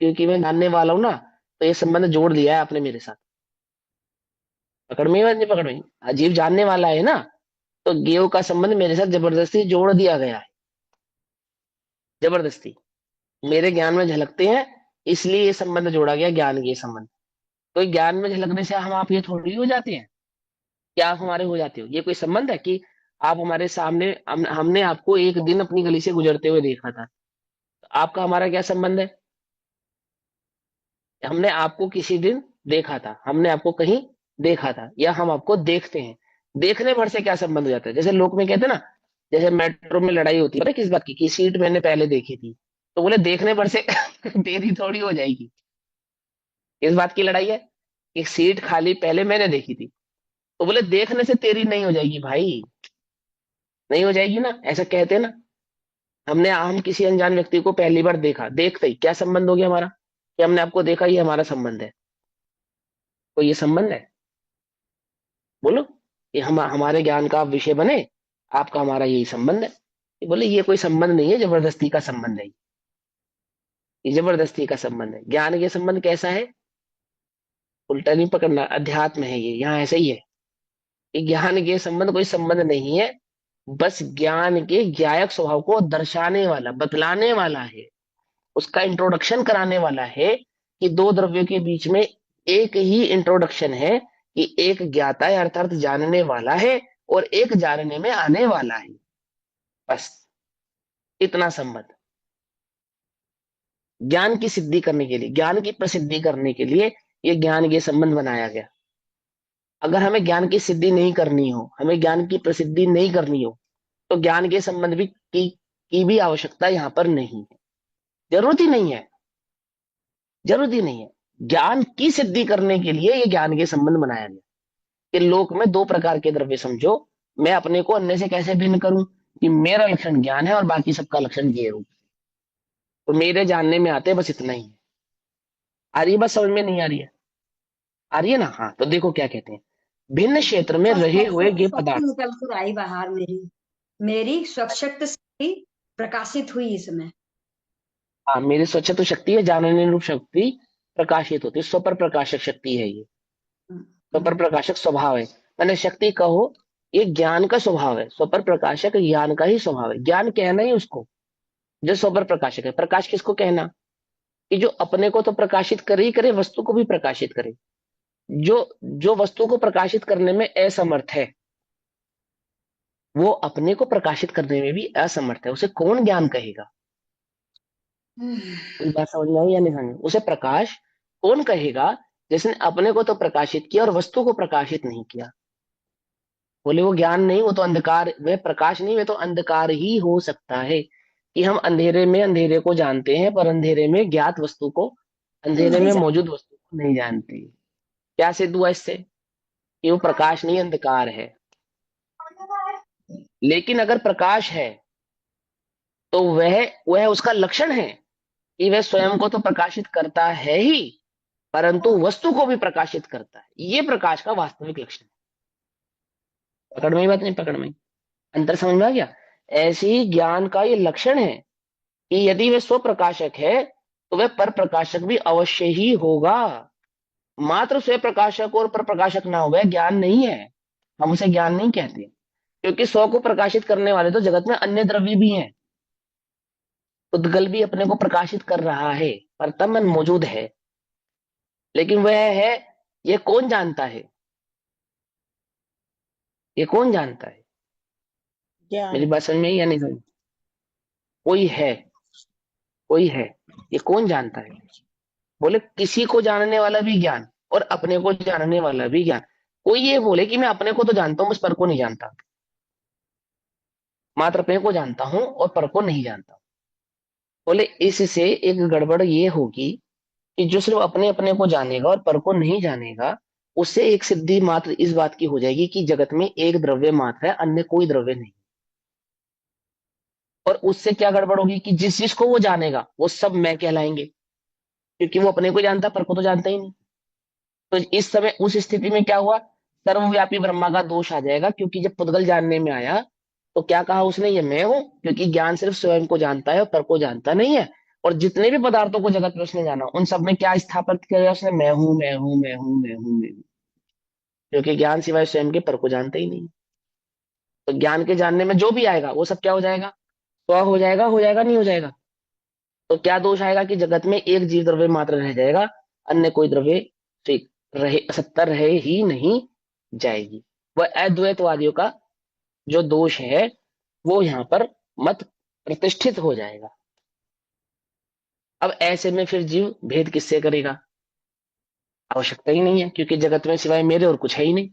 क्योंकि मैं जानने वाला हूं ना, तो ये संबंध जोड़ दिया है आपने मेरे साथ। पकड़ में नहीं पकड़ में, अजीब जानने वाला है ना, तो गेव का संबंध मेरे साथ जबरदस्ती जोड़ दिया गया है। जबरदस्ती मेरे ज्ञान में झलकते हैं, इसलिए ये संबंध जोड़ा गया, ज्ञान के संबंध। तो ज्ञान में झलकने से हम आप ये थोड़ी हो जाते हैं, क्या आप हमारे हो जाते हो, ये कोई संबंध है कि आप हमारे सामने, हमने आपको एक दिन अपनी गली से गुजरते हुए देखा था, तो आपका हमारा क्या संबंध है। हमने आपको किसी दिन देखा था, हमने आपको कहीं देखा था, या हम आपको देखते हैं, देखने भर से क्या संबंध हो जाता है। जैसे लोग में कहते हैं ना, जैसे मेट्रो में लड़ाई होती है, पता है किस बात की, कि सीट मैंने पहले देखी थी, तो बोले देखने भर से तेरी थोड़ी हो जाएगी। इस बात की लड़ाई है कि सीट खाली पहले मैंने देखी थी, तो बोले देखने से तेरी नहीं हो जाएगी भाई, नहीं हो जाएगी ना, ऐसा कहते हैं ना। हम किसी अनजान व्यक्ति को पहली बार देखा, देखते ही क्या संबंध हो गया हमारा, कि हमने आपको देखा, ये हमारा संबंध है। कोई ये संबंध है, बोलो, ये हम हमारे ज्ञान का आप विषय बने, आपका हमारा यही संबंध है। ये बोले ये कोई संबंध नहीं है, जबरदस्ती का संबंध है, ये जबरदस्ती का संबंध है। ज्ञान के संबंध कैसा है, उल्टा नहीं पकड़ना, अध्यात्म है ये, यहाँ ऐसा ही है कि ज्ञान के संबंध कोई संबंध नहीं है, बस ज्ञान के ज्ञायक स्वभाव को दर्शाने वाला, बतलाने वाला है, उसका इंट्रोडक्शन कराने वाला है, कि दो द्रव्यों के बीच में एक ही इंट्रोडक्शन है, कि एक ज्ञाता है अर्थात जानने वाला है, और एक जानने में आने वाला है, बस इतना संबंध। ज्ञान की सिद्धि करने के लिए, ज्ञान की प्रसिद्धि करने के लिए ये ज्ञान के संबंध बनाया गया। अगर हमें ज्ञान की सिद्धि नहीं करनी हो, हमें ज्ञान की प्रसिद्धि नहीं करनी हो, तो ज्ञान के संबंध भी की भी आवश्यकता यहाँ पर नहीं है, जरूरत ही नहीं है, जरूरत ही नहीं है। ज्ञान की सिद्धि करने के लिए ये ज्ञान के संबंध बनाया गया, कि लोक में दो प्रकार के द्रव्य समझो, मैं अपने को अन्य से कैसे भिन्न करूं, कि मेरा लक्षण ज्ञान है और बाकी सबका लक्षण ये रूप, तो मेरे जानने में आते हैं, बस इतना ही है। आ रही है बस, समझ में नहीं आ रही है, आ रही है ना। हाँ तो देखो क्या कहते हैं, भिन्न क्षेत्र में बस रहे हुए स्वच्छता ये शक्ति पदार्थ। निकल कर आई बाहर, मेरी मेरी स्वच्छता शक्ति प्रकाशित हुई इसमें। हाँ मेरी स्वच्छता शक्ति है, जानने रूप शक्ति प्रकाशित होती है, स्वपर प्रकाशक शक्ति है ये, स्वपर प्रकाशक स्वभाव है। मैंने शक्ति कहो, ये ज्ञान का स्वभाव है, स्वपर प्रकाशक ज्ञान का ही स्वभाव है, ज्ञान कहना ही उसको जो स्वपर प्रकाशक है। प्रकाश किसको कहना, कि जो अपने को तो प्रकाशित करे ही करे, वस्तु को भी प्रकाशित करे। जो जो वस्तु को प्रकाशित करने में असमर्थ है, वो अपने को प्रकाशित करने में भी असमर्थ है, उसे कौन ज्ञान कहेगा। कोई बात समझ में आई या नहीं समझ में? उसे प्रकाश कौन कहेगा, जिसने अपने को तो प्रकाशित किया और वस्तु को प्रकाशित नहीं किया। बोले वो ज्ञान नहीं, वो तो अंधकार, वह प्रकाश नहीं, वह तो अंधकार ही हो सकता है। कि हम अंधेरे में अंधेरे को जानते हैं, पर अंधेरे में ज्ञात वस्तु को, अंधेरे नहीं में जा- मौजूद वस्तु को नहीं जानते। क्या सिद्ध हुआ इससे, कि वो प्रकाश नहीं अंधकार है। लेकिन अगर प्रकाश है, तो वह उसका लक्षण है, कि वह स्वयं को तो प्रकाशित करता है ही, परंतु वस्तु को भी प्रकाशित करता है। ये प्रकाश का वास्तविक लक्षण है। पकड़ में ही बात नहीं? पकड़ में ही अंतर समझ में आ गया? ऐसे ही ज्ञान का ये लक्षण है कि यदि वह स्वप्रकाशक है तो वह पर प्रकाशक भी अवश्य ही होगा। मात्र स्वयं प्रकाशक और पर प्रकाशक ना हो वह ज्ञान नहीं है, हम उसे ज्ञान नहीं कहते। क्योंकि स्व को प्रकाशित करने वाले तो जगत में अन्य द्रव्य भी हैं। उद्गल भी अपने को प्रकाशित कर रहा है, वर्तमान मौजूद है, लेकिन वह है, ये कौन जानता है? ये कौन जानता है? मेरी ज्ञान। बात समझ में आई या नहीं समझ? कोई है, कोई है, ये कौन जानता है? बोले किसी को जानने वाला भी ज्ञान और अपने को जानने वाला भी ज्ञान। कोई ये बोले कि मैं अपने को तो जानता हूं, बस पर को नहीं जानता, मात्र अपने को जानता हूं और पर को नहीं जानता। बोले इससे एक गड़बड़ ये होगी कि जो सिर्फ अपने अपने को जानेगा और पर को नहीं जानेगा, उससे एक सिद्धि मात्र इस बात की हो जाएगी कि जगत में एक द्रव्य मात्र है, अन्य कोई द्रव्य नहीं। और उससे क्या गड़बड़ होगी कि जिस जिसको वो जानेगा वो सब मैं कहलाएंगे, क्योंकि वो अपने को जानता पर को तो जानता ही नहीं। तो इस समय उस स्थिति में क्या हुआ? सर्वव्यापी ब्रह्मा का दोष आ जाएगा। क्योंकि जब पुद्गल जानने में आया तो क्या कहा उसने? ये मैं हूं, क्योंकि ज्ञान सिर्फ स्वयं को जानता है और पर को जानता नहीं है। और जितने भी पदार्थों को जगत में उसने जाना उन सब में क्या स्थापित किया उसने? मैं हूं, मैं हूं, मैं हूं, मैं हूं, मैं हूं। क्योंकि ज्ञान सिवाय स्वयं के पर को जानता ही नहीं। तो ज्ञान के जानने में जो भी आएगा वो सब क्या हो जाएगा? स्व हो जाएगा। हो जाएगा नहीं हो जाएगा? तो क्या दोष आएगा कि जगत में एक जीव द्रव्य मात्र रह जाएगा, अन्य कोई द्रव्य ठीक रहे, सत्ता रहे ही नहीं जाएगी। वह अद्वैतवादियों का जो दोष है वो यहाँ पर मत प्रतिष्ठित हो जाएगा। अब ऐसे में फिर जीव भेद किससे करेगा? आवश्यकता ही नहीं है, क्योंकि जगत में सिवाय मेरे और कुछ है ही नहीं।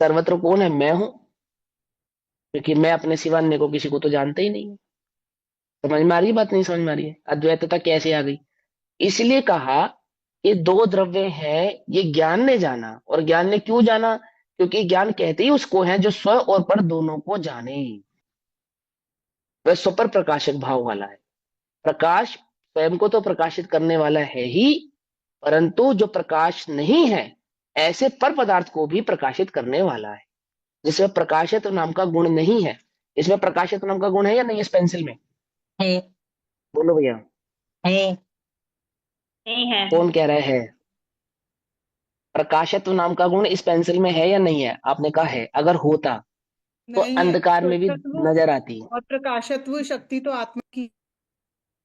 सर्वत्र कौन है? मैं हूं, क्योंकि मैं अपने सिवा अन्य को किसी को तो जानता ही नहीं हूं। समझ में आ रही है बात? नहीं समझ में आ रही है? अद्वैतता कैसे आ गई? इसलिए कहा ये दो द्रव्य हैं, ये ज्ञान ने जाना। और ज्ञान ने क्यों जाना? क्योंकि ज्ञान कहते ही उसको है जो स्व और पर दोनों को जाने। वह स्वपर प्रकाशक भाव वाला है। प्रकाश स्वयं को तो प्रकाशित करने वाला है ही, परंतु जो प्रकाश नहीं है ऐसे पर पदार्थ को भी प्रकाशित करने वाला है, जिसमें प्रकाशित नाम का गुण नहीं है। इसमें प्रकाशित नाम का गुण है या नहीं? इस पेंसिल में है। बोलो भैया। है। नहीं है। कौन कह रहा है? प्रकाशत्व नाम का गुण इस पेंसिल में है या नहीं है? आपने कहा है। अगर होता तो नहीं है। अंधकार में भी प्रकाशत्व नजर आती। और प्रकाशत्व शक्ति तो आत्मा की।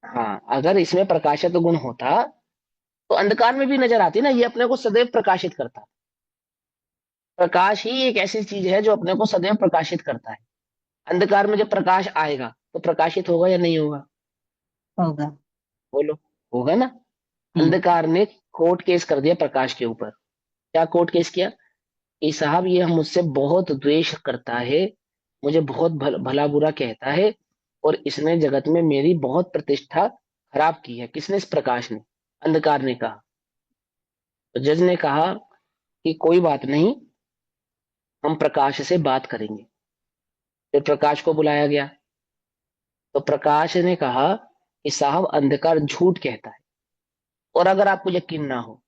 हाँ, अगर इसमें प्रकाशत्व गुण होता तो अंधकार में भी नजर आती ना। ये अपने को सदैव प्रकाशित करता। प्रकाश ही एक ऐसी चीज है जो अपने को सदैव प्रकाशित करता है। अंधकार में जब प्रकाश आएगा तो प्रकाशित होगा या नहीं होगा? होगा। बोलो। होगा ना? हम्म। अंधकार ने कोर्ट केस कर दिया प्रकाश के ऊपर। क्या कोर्ट केस किया? कि साहब ये मुझसे बहुत द्वेष करता है, मुझे बहुत भला बुरा कहता है, और इसने जगत में मेरी बहुत प्रतिष्ठा खराब की है। किसने? इस प्रकाश ने। अंधकार ने कहा। तो जज ने कहा कि कोई बात नहीं, हम प्रकाश से बात करेंगे। फिर प्रकाश को बुलाया गया तो प्रकाश ने कहा कि साहब अंधकार झूठ कहता है, और अगर आपको यकीन ना हो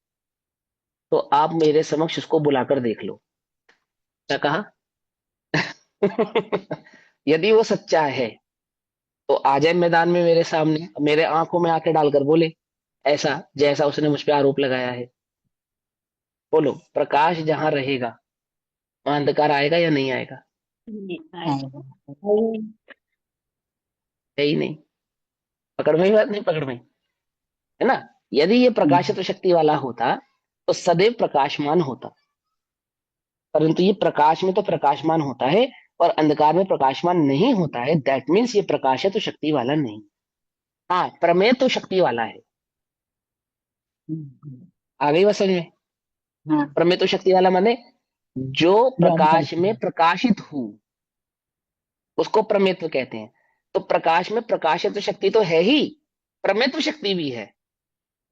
तो आप मेरे समक्ष उसको बुलाकर देख लो। क्या कहा? यदि वो सच्चा है तो आ जाए मैदान में मेरे सामने, मेरे आंखों में आंखें डालकर बोले ऐसा जैसा उसने मुझ पे आरोप लगाया है। बोलो, प्रकाश जहां रहेगा वहां अंधकार आएगा या नहीं आएगा? नहीं आएगा। आएगा। है ही नहीं। पकड़ में ही बात नहीं? पकड़ में ही, है ना? यदि ये प्रकाशित शक्ति वाला होता तो सदैव प्रकाशमान होता, परंतु ये प्रकाश में तो प्रकाशमान होता है और अंधकार में प्रकाशमान नहीं होता है। दैट मीन्स ये प्रकाशित तो शक्ति वाला नहीं। हाँ, प्रमेय तो शक्ति वाला है। आ गई बात समझ में? हाँ। प्रमेय तो शक्ति वाला माने जो ज्ञान प्रकाश करता में है। प्रकाशित हो उसको प्रमेयत्व कहते हैं। तो प्रकाश में प्रकाशित शक्ति तो है ही, प्रमेयत्व शक्ति भी है।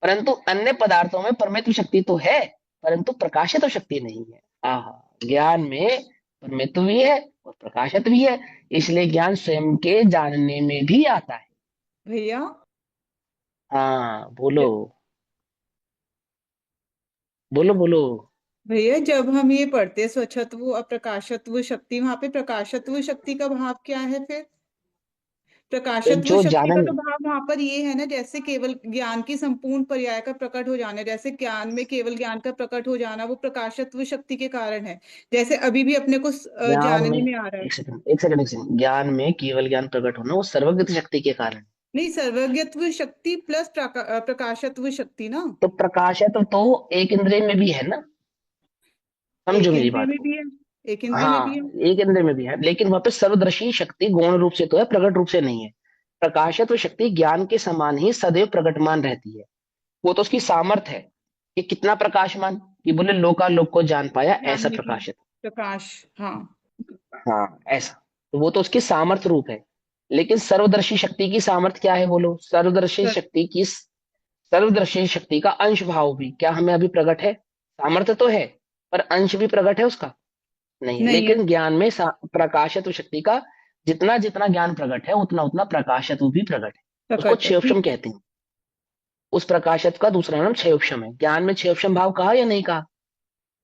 परंतु अन्य पदार्थों में परमेत्व शक्ति तो है, परंतु प्रकाशित शक्ति नहीं है। आहा, ज्ञान में परमेत्व भी है और प्रकाशित भी है। इसलिए ज्ञान स्वयं के जानने में भी आता है। भैया हाँ बोलो। बोलो बोलो। भैया जब हम ये पढ़ते हैं स्वच्छत्व अप्रकाशत्व शक्ति, वहां पे प्रकाशत्व शक्ति का भाव क्या है फिर? तो प्रकाशत्व जो शक्ति का जानन तो भाव वहां पर ये है ना, जैसे केवल ज्ञान की संपूर्ण पर्याय का प्रकट हो जाना, जैसे ज्ञान में केवल ज्ञान का प्रकट हो जाना वो प्रकाशत्व शक्ति के कारण है। जैसे अभी भी अपने को ज्ञान में, जानने में आ रहा है। एक सेकंड एक सेकंड एक सेकंड, ज्ञान में केवल ज्ञान प्रकट होना वो सर्वगत शक्ति के कारण। नहीं, सर्वज्ञत्व शक्ति प्लस प्रकाशत्व शक्ति ना। तो प्रकाशत्व तो एक इंद्रिय में भी है ना, समझो एक मेरी इंद्रिय बात में को। भी है, एक इंद्रिय में भी हाँ, है। एक इंद्रिय में भी है, लेकिन वहां पे सर्वदर्शी शक्ति गौण रूप से तो है, प्रकट रूप से नहीं है। प्रकाशत्व शक्ति ज्ञान के समान ही सदैव प्रकटमान रहती है। वो तो उसकी सामर्थ है कि कितना प्रकाशमान, कि बोले लोकालोक को जान पाया ऐसा जानने की, प्रकाशित। प्रकाश, हाँ। हाँ ऐसा, तो वो तो उसकी सामर्थ्य रूप है। लेकिन सर्वदर्शी शक्ति की सामर्थ्य क्या है बोलो? सर्वदर्शी शक्ति का अंश भाव भी क्या हमें अभी प्रकट है? सामर्थ्य तो है, पर अंश भी प्रकट है उसका? नहीं है। नहीं है, लेकिन ज्ञान में प्रकाशत्व शक्ति का जितना जितना ज्ञान प्रकट है उतना उतना प्रकाशत्व भी प्रकट है। उसको प्रकट है, क्षयोपम ठीक है। कहते हैं। उस प्रकाशत्व का दूसरा नाम क्षयोपम है। ज्ञान में क्षयोपम भाव कहा या नहीं कहा?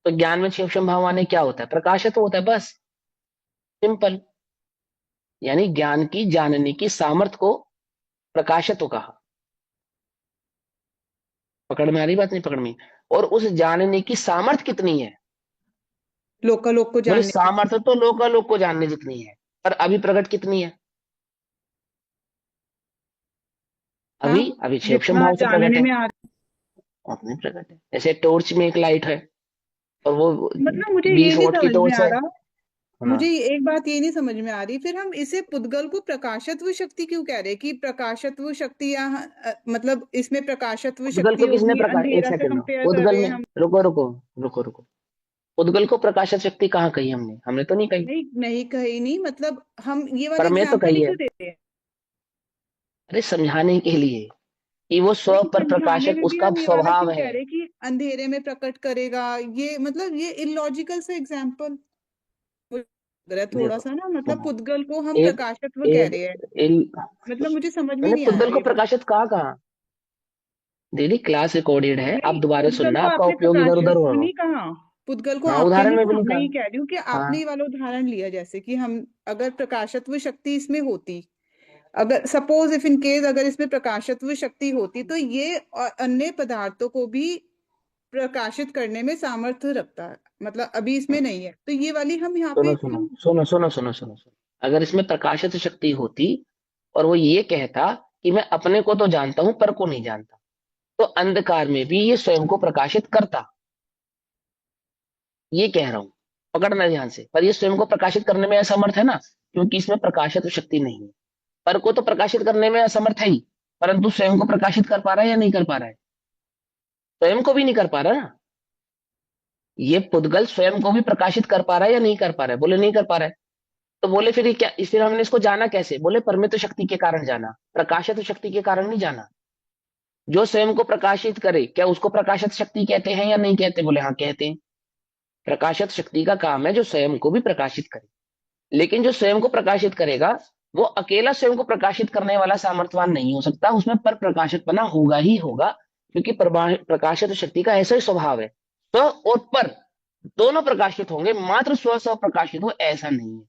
तो ज्ञान में क्षयोपम भाव आने क्या होता है? प्रकाशत्व होता है, बस, सिंपल। यानी ज्ञान की जानने की सामर्थ्य को प्रकाशत्व कहा। पकड़ में आ रही बात, नहीं पकड़ में? और उस जानने की सामर्थ्य कितनी है? लोकालोक को बोले जानने की। सामर्थ्य तो लोकालोक को जानने जितनी है, पर अभी प्रकट कितनी है? हाँ, अभी अभी क्षेपक्षम जितना भाव से प्रकट जानने है, में आ रहा और नहीं प्रकट है। जैसे टॉर्च में एक लाइट है, और वो है। मतलब मुझे ये 20 नहीं वोट की समझ में टॉर्च आ है। रहा, हाँ, मुझे एक बात ये नहीं समझ में आ रही, फिर हम इसे पुद्गल को प्रकाशत्व शक्ति क्यों कह रहे हैं? कि प्रकाशत्व शक्ति या मतलब इसमें प्रकाशत्व उद्गल शक्ति को किसने होगी, प्रकाश, एक अंधेरा से सेकंड, कंपेयर कर उद्गल रहे में, हैं हम। रुको रुको, रुको, उद्गल को प्रकाशक शक्ति कहाँ कही हमने? हमने तो नहीं कही। नहीं, नहीं कही नहीं, मतलब हम ये पर वाले मैं तो एग्जाम्पल कही ही है, क्यों देते हैं? अरे समझाने के लिए कि वो स्व नहीं, पर समझाने प्रकाशक में भी उसका हम ये वाला स्वभाव क्यों है। कह रहे हैं कि अंधेरे में प्रकट करेगा? ये मतलब ये इलॉजिकल से एग्जाम्पल लग रहा है थोड़ा देखो सा ना, मतलब सुनो, पुद्गल को हम एक प्रकाशत्व कह एक रहे हैं। इन मतलब मुझे समझ में मैंने नहीं आया पुद्गल को ये बात। प्रकाशित कहा कहा? दीदी क्लास रिकॉर्डेड है, आप नहीं, दोबारा पुद्गल सुनना, को आपका आपने उपयोग इधर उधर प्रकाशित हो रहा हो। नहीं कहा, पुद्गल को हाँ, आपने उदाहरण नहीं में भी कहा। नहीं मैं कहा। ये कह रही हूँ कि आपने हाँ, ये वाला उदाहरण लिया, जैसे कि हम अगर प्रकाशत्व शक्ति इसमें होती, अगर सपोज इफ इन केस अगर इसमें प्रकाशत्व शक्ति होती तो ये अन्य पदार्थों को भी प्रकाशित करने में सामर्थ्य रखता है, मतलब अभी इसमें नहीं है, तो ये वाली हम यहाँ सुनो पे सुनो क्यों? सुनो सुनो सुनो सुनो सुनो, अगर इसमें प्रकाशित शक्ति होती और वो ये कहता कि मैं अपने को तो जानता हूं पर को नहीं जानता, तो अंधकार में भी ये स्वयं को प्रकाशित करता, ये कह रहा हूं। पकड़ना ध्यान से, पर ये स्वयं को प्रकाशित करने में असमर्थ है ना, क्योंकि इसमें प्रकाशित शक्ति नहीं है। पर को तो प्रकाशित करने में असमर्थ है ही, परंतु स्वयं को प्रकाशित कर पा रहा है या नहीं कर पा रहा है? स्वयं को भी नहीं कर पा रहा ना। ये पुद्गल स्वयं को भी प्रकाशित कर पा रहा है या नहीं कर पा रहा है? बोले नहीं कर पा रहा है। तो बोले फिर ये क्या, फिर हमने इसको जाना कैसे? बोले परमित शक्ति के कारण जाना, प्रकाशित शक्ति के कारण नहीं जाना। जो स्वयं को प्रकाशित करे क्या उसको प्रकाशित शक्ति कहते हैं या नहीं कहते? बोले हाँ कहते हैं। प्रकाशित शक्ति का काम है जो स्वयं को भी प्रकाशित करे, लेकिन जो स्वयं को प्रकाशित करेगा वो अकेला स्वयं को प्रकाशित करने वाला सामर्थ्यवान नहीं हो सकता, उसमें पर प्रकाशितपना होगा ही होगा, क्योंकि प्रकाशित शक्ति का ऐसा ही स्वभाव है, स्व और पर दोनों प्रकाशित होंगे, मात्र स्व स्व प्रकाशित हो ऐसा नहीं है।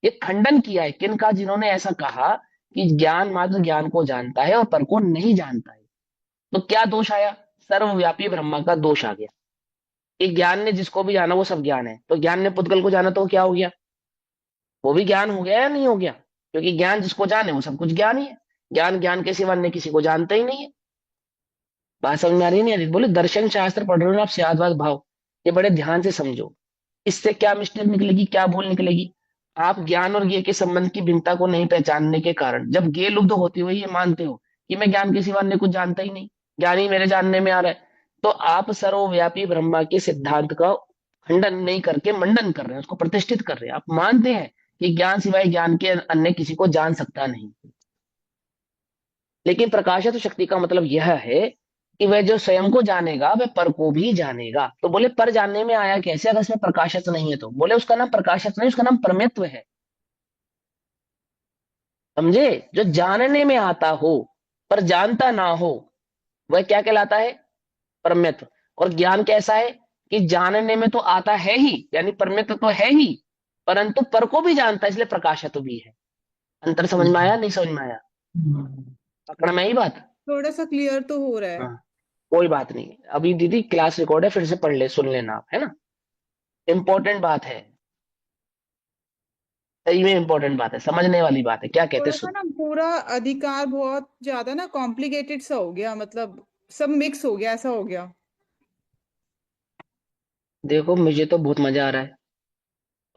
ये खंडन किया है किनका? जिन्होंने ऐसा कहा कि ज्ञान मात्र ज्ञान को जानता है और पर को नहीं जानता है। तो क्या दोष आया? सर्वव्यापी ब्रह्मा का दोष आ गया कि ज्ञान ने जिसको भी जाना वो सब ज्ञान है, तो ज्ञान ने पुद्गल को जाना तो वो क्या हो गया? वो भी ज्ञान हो गया या नहीं हो गया? क्योंकि ज्ञान जिसको जाने वो सब कुछ ज्ञान ही है। ज्ञान ज्ञान के सिवा अन्य किसी को जानता ही नहीं है। बात समझ में आ रही नहीं आ रही? बोले दर्शन शास्त्र पढ़ रहे हो ना आप, सियादवाद भाव, ये बड़े ध्यान से समझो। इससे क्या मिस्टेक निकलेगी, क्या भूल निकलेगी? आप ज्ञान और ज्ञ के संबंध की भिन्नता को नहीं पहचानने के कारण जब ज्ञ लुप्त होती हुई ये मानते हो कि मैं ज्ञान के सिवा अन्य कुछ जानता ही नहीं, ज्ञान ही मेरे जानने में आ रहा है, तो आप सर्वव्यापी ब्रह्मा के सिद्धांत का खंडन नहीं करके मंडन कर रहे हैं, उसको प्रतिष्ठित कर रहे हैं। आप मानते हैं कि ज्ञान सिवाय ज्ञान के अन्य किसी को जान सकता नहीं, लेकिन प्रकाशित शक्ति का मतलब यह है कि वह जो स्वयं को जानेगा वह पर को भी जानेगा। तो बोले पर जानने में आया कैसे अगर इसमें प्रकाशित नहीं है? तो बोले उसका नाम प्रकाशित नहीं, उसका नाम परमेत्व है। समझे? जो जानने में आता हो पर जानता ना हो वह क्या कहलाता है? परमेत्व। और ज्ञान कैसा है? कि जानने में तो आता है ही, यानी पर में तो है ही, परंतु पर को भी जानता है, इसलिए प्रकाशत भी है। अंतर समझ में आया, नहीं समझ में आया? पकड़ में आई बात? थोड़ा सा क्लियर तो हो रहा है। हाँ, कोई बात नहीं, अभी दीदी क्लास रिकॉर्ड है, फिर से पढ़ ले, सुन लेना आप, है ना? इंपॉर्टेंट बात है, सही में इंपॉर्टेंट बात है, समझने वाली बात है। क्या कहते थोड़ा हैं, सा सुन। ना पूरा अधिकार बहुत ज्यादा ना कॉम्प्लिकेटेड सा हो गया, मतलब सब मिक्स हो गया, ऐसा हो गया। देखो, मुझे तो बहुत मजा आ रहा है,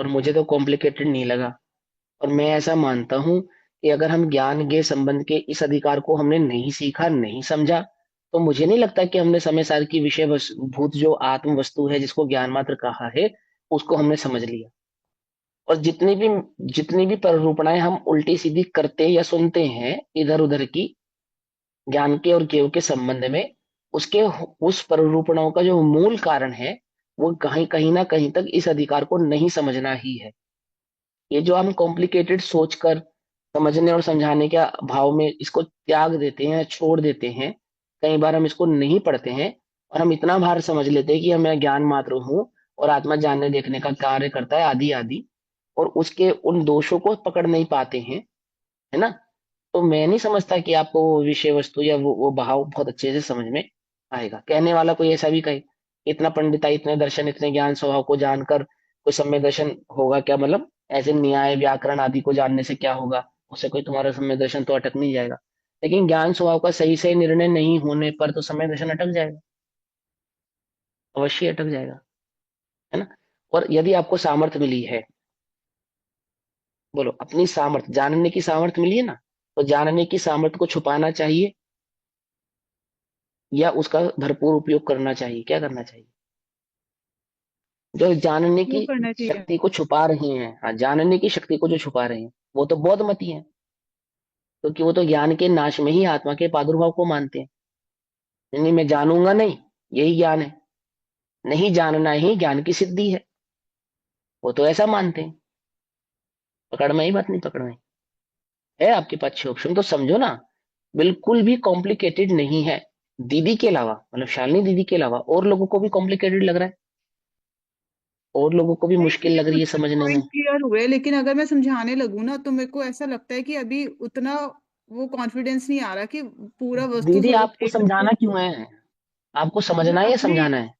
और मुझे तो कॉम्प्लिकेटेड नहीं लगा। और मैं ऐसा मानता हूं कि अगर हम ज्ञान के संबंध के इस अधिकार को हमने नहीं सीखा, नहीं समझा, तो मुझे नहीं लगता कि हमने समय सार की विषय भूत जो आत्म वस्तु है, जिसको ज्ञान मात्र कहा है, उसको हमने समझ लिया। और जितनी भी प्ररूपणाएं हम उल्टी सीधी करते या सुनते हैं इधर उधर की, ज्ञान के और ज्ञेय के संबंध में, उसके उस प्ररूपणाओं का जो मूल कारण है, वो कहीं कहीं ना कहीं तक इस अधिकार को नहीं समझना ही है। ये जो हम कॉम्प्लिकेटेड सोचकर समझने और समझाने के भाव में इसको त्याग देते हैं, छोड़ देते हैं, कई बार हम इसको नहीं पढ़ते हैं, और हम इतना भार समझ लेते हैं कि मैं ज्ञान मात्र हूँ और आत्मा जानने देखने का कार्य करता है, आदि आदि, और उसके उन दोषों को पकड़ नहीं पाते हैं, है ना? तो मैं नहीं समझता कि आपको वो विषय वस्तु या वो भाव बहुत अच्छे से समझ में आएगा। कहने वाला कोई ऐसा भी कहे, इतना पंडिताई, इतने दर्शन, इतने ज्ञान स्वभाव को जानकर कोई सम्य दर्शन होगा क्या? मतलब ऐसे न्याय व्याकरण आदि को जानने से क्या होगा? उससे कोई तुम्हारा सम्य दर्शन तो अटक नहीं जाएगा। लेकिन ज्ञान स्वभाव का सही से निर्णय नहीं होने पर तो सम्य दर्शन अटक जाएगा, अवश्य अटक जाएगा, है ना? और यदि आपको सामर्थ्य मिली है, बोलो, अपनी सामर्थ्य, जानने की सामर्थ्य मिली है ना, तो जानने की सामर्थ्य को छुपाना चाहिए या उसका भरपूर उपयोग करना चाहिए? क्या करना चाहिए? जो जानने वो की करना चाहिए। शक्ति को छुपा रहे हैं, हाँ, जानने की शक्ति को जो छुपा रहे हैं, वो तो बौद्धमती है, क्योंकि वो तो ज्ञान के नाश में ही आत्मा के प्रादुर्भाव को मानते हैं। नहीं, मैं जानूंगा नहीं, यही ज्ञान है, नहीं जानना ही ज्ञान की सिद्धि है, वो तो ऐसा मानते हैं। पकड़ में ही बात, नहीं पकड़ में है? आपके पास 6 ऑप्शन, तो समझो ना, बिल्कुल भी कॉम्प्लिकेटेड नहीं है। दीदी के अलावा, मतलब शालिनी दीदी के अलावा, और लोगों को भी कॉम्प्लिकेटेड लग रहा है, और लोगों को भी नहीं, मुश्किल मुझे लग रही कुछ है कुछ समझने में। पॉइंट क्लियर हुए, लेकिन अगर मैं समझाने लगूँ ना तो मेरे को ऐसा लगता है कि अभी उतना वो कॉन्फिडेंस नहीं आ रहा कि पूरा वस्तु दीदी, स्वरूप आपको एक सबको समझाना क्यों है? आपको समझना है या अपने समझाना है?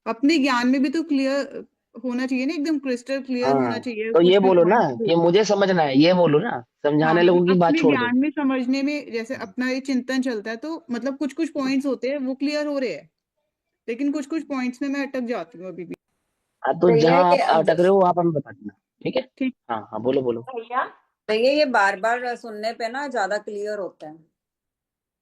अपने ज्ञान में भी तो क्लियर होना चाहिए ना, एकदम क्रिस्टल क्लियर होना हाँ, चाहिए तो ये कुछ कुछ बोलो ना पॉइंट। कि मुझे समझना है, ये बोलो ना, हाँ, समझाने मतलब लोगों की बात अपने छोड़ दो। ज्ञान में समझने में जैसे अपना ये चिंतन चलता है तो मतलब कुछ कुछ पॉइंट्स होते हैं वो क्लियर हो रहे हैं, लेकिन कुछ कुछ पॉइंट्स में मैं अटक जाती हूँ अभी भी। हाँ, तो भैया जहाँ ये आप अटक रहे हो आप हमें बता देना, ठीक है? ठीक। हाँ हाँ, बोलो बोलो। भैया भैया ये बार बार सुनने पे ना ज्यादा क्लियर होता है।